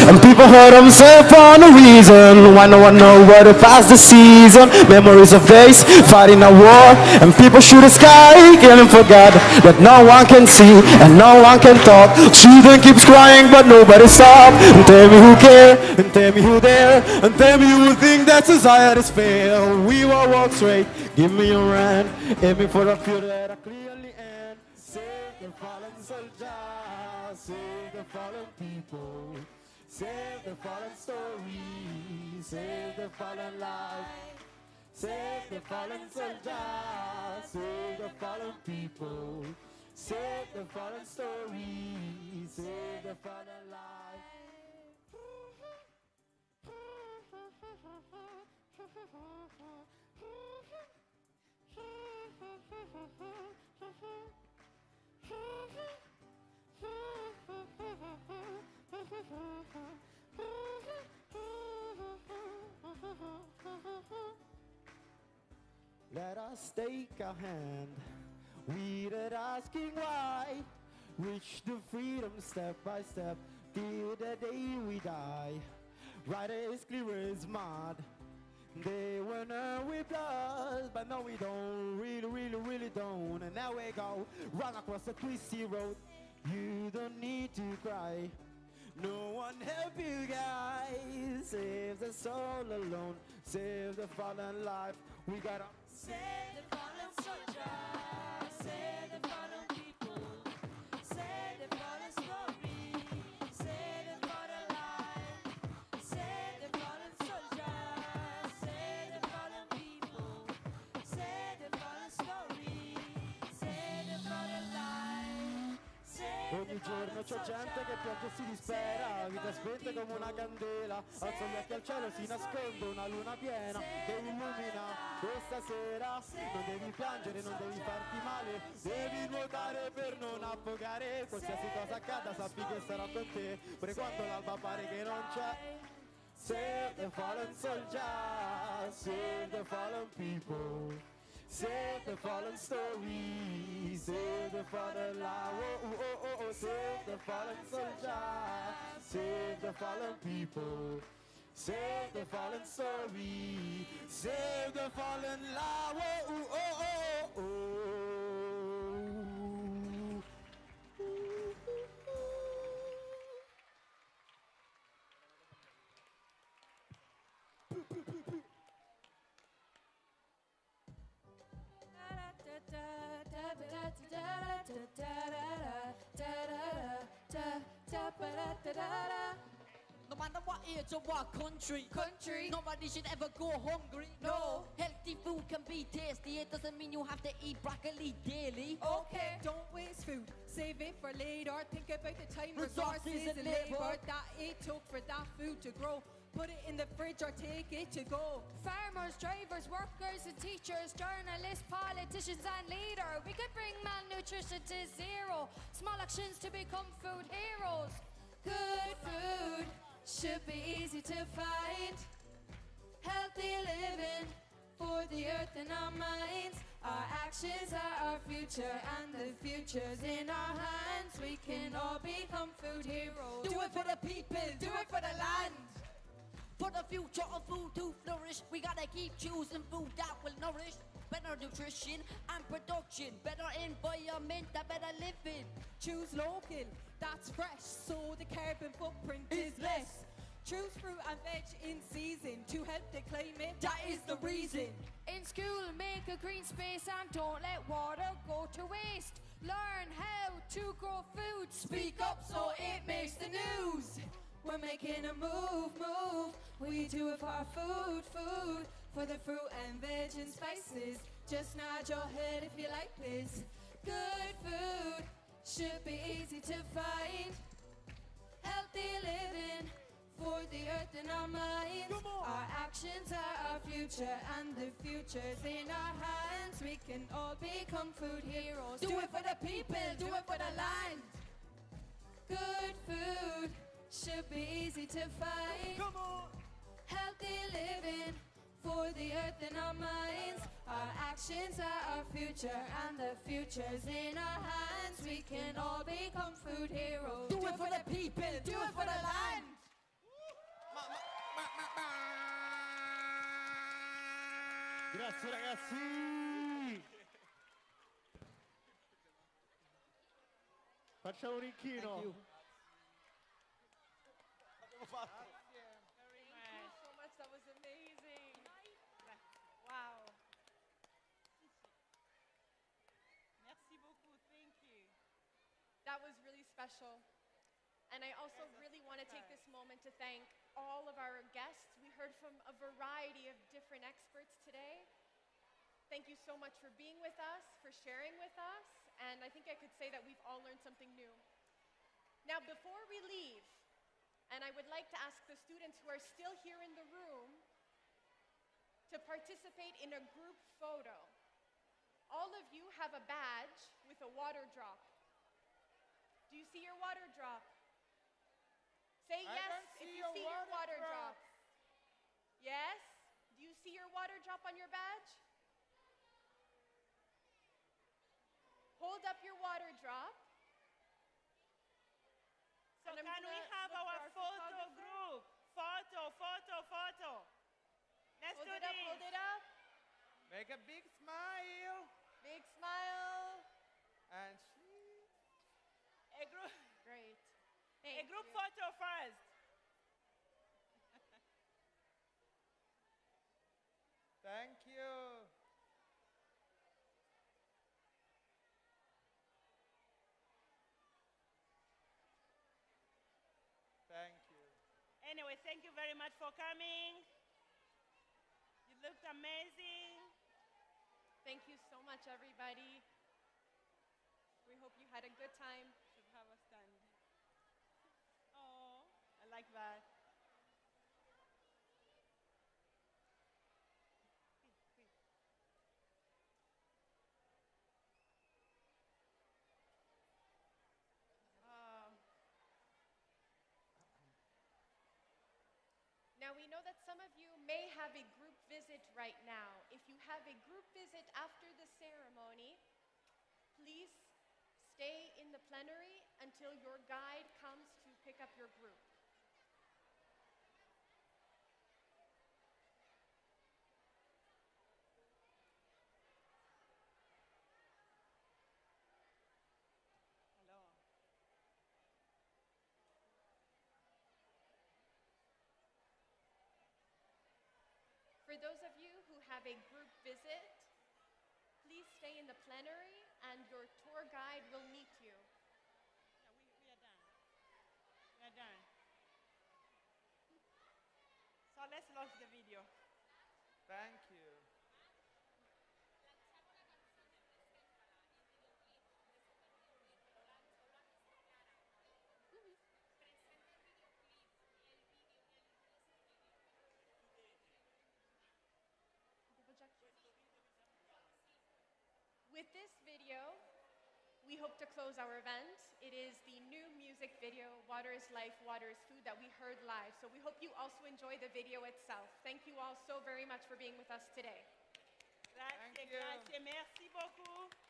And people hurt themselves for no reason. Why no one know where to pass the season? Memories of days fighting a war, and people shoot the sky and forget that no one can see and no one can talk. Children keeps crying but nobody stop. And tell me who care, and tell me who dare, and tell me who think that society's fair. We will walk straight, give me your hand, aim me for a future that I clearly end. Save the fallen soldiers, save the fallen people, save the fallen story, save the fallen life, save the fallen soldiers, save the fallen people, save the fallen story, save the fallen life. Let us take a hand, without asking why, reach the freedom step by step, till the day we die. Right as clear as mud, they wanna with us, but no we don't, really don't. And now we go, run across the twisty road. You don't need to cry, no one help you guys. Save the soul alone, save the fallen life. We gotta save the fallen soldiers, save the fallen people, save the fallen story, save the fallen life, save the fallen soldiers, save the fallen people, save the fallen story, save the fallen life. Ogni giorno c'è gente che piange e si dispera, vita spenta come una candela, alzo gli occhi al cielo si nasconde una luna piena che illumina questa sera. Non devi piangere, non devi farti male, devi nuotare per non affogare. Qualsiasi cosa accada sappi che sarò con te, pure quando l'alba pare che non c'è. Save the fallen soldiers, save the fallen people, save the fallen story, save the fallen life. Oh, oh, oh, oh, save the fallen soldiers, save the fallen people, save the fallen story, save the fallen life. Oh, oh, oh, oh, oh. No matter what age or what country, nobody should ever go hungry. No, healthy food can be tasty. It doesn't mean you have to eat broccoli daily. Okay, don't waste food. Save it for later. Think about the time, resources, and labor that it took for that food to grow. Put it in the fridge or take it to go. Farmers, drivers, workers and teachers, journalists, politicians and leaders. We could bring malnutrition to zero. Small actions to become food heroes. Good food should be easy to find. Healthy living for the earth and our minds. Our actions are our future, and the future's in our hands. We can all become food heroes. Do it for the people, do it for the land. For the future of food to flourish, we gotta keep choosing food that will nourish. Better nutrition and production, better environment, a better living. Choose local, that's fresh, so the carbon footprint is less. Choose fruit and veg in season to help the climate, that is the reason. In school, make a green space and don't let water go to waste. Learn how to grow food. Speak up so it makes the news. We're making a move. We do it for our food. For the fruit and veg and spices. Just nod your head if you like this. Good food should be easy to find. Healthy living for the earth and our minds. Our actions are our future, and the future's in our hands. We can all become food heroes. Do it for the people, do it for the land. Good food should be easy to find. Come on. Healthy living for the earth and our minds. Our actions are our future, and the future's in our hands. We can all become food heroes. Do it for the people, do it for the land. Grazie ragazzi. Facciamo un inchino. Thank you so much. That was amazing. Wow. Merci beaucoup. Thank you. That was really special. And I also really want to take this moment to thank all of our guests. We heard from a variety of different experts today. Thank you so much for being with us, for sharing with us, and I think I could say that we've all learned something new. Now, before we leave, and I would like to ask the students who are still here in the room to participate in a group photo. All of you have a badge with a water drop. Do you see your water drop? Say yes if you see your water drop. Yes? Do you see your water drop on your badge? Hold up your water drop. So can we have our photo group? Photo. Let's do this. Hold it up. Make a big smile. Big smile. And a group. Great. A group photo first. Thank you. Thank you. Anyway, thank you very much for coming. You looked amazing. Thank you so much, everybody. We hope you had a good time. Should have a stand. Oh, I like that. Now we know that some of you may have a group visit right now. If you have a group visit after the ceremony, please stay in the plenary until your guide comes to pick up your group. Hello. For those of you who have a group visit, please stay in the plenary and your tour guide will meet you. Yeah, we are done. We are done. So let's launch the video. Thank you. With this video, we hope to close our event. It is the new music video, Water is Life, Water is Food, that we heard live. So we hope you also enjoy the video itself. Thank you all so very much for being with us today. Grazie, merci beaucoup.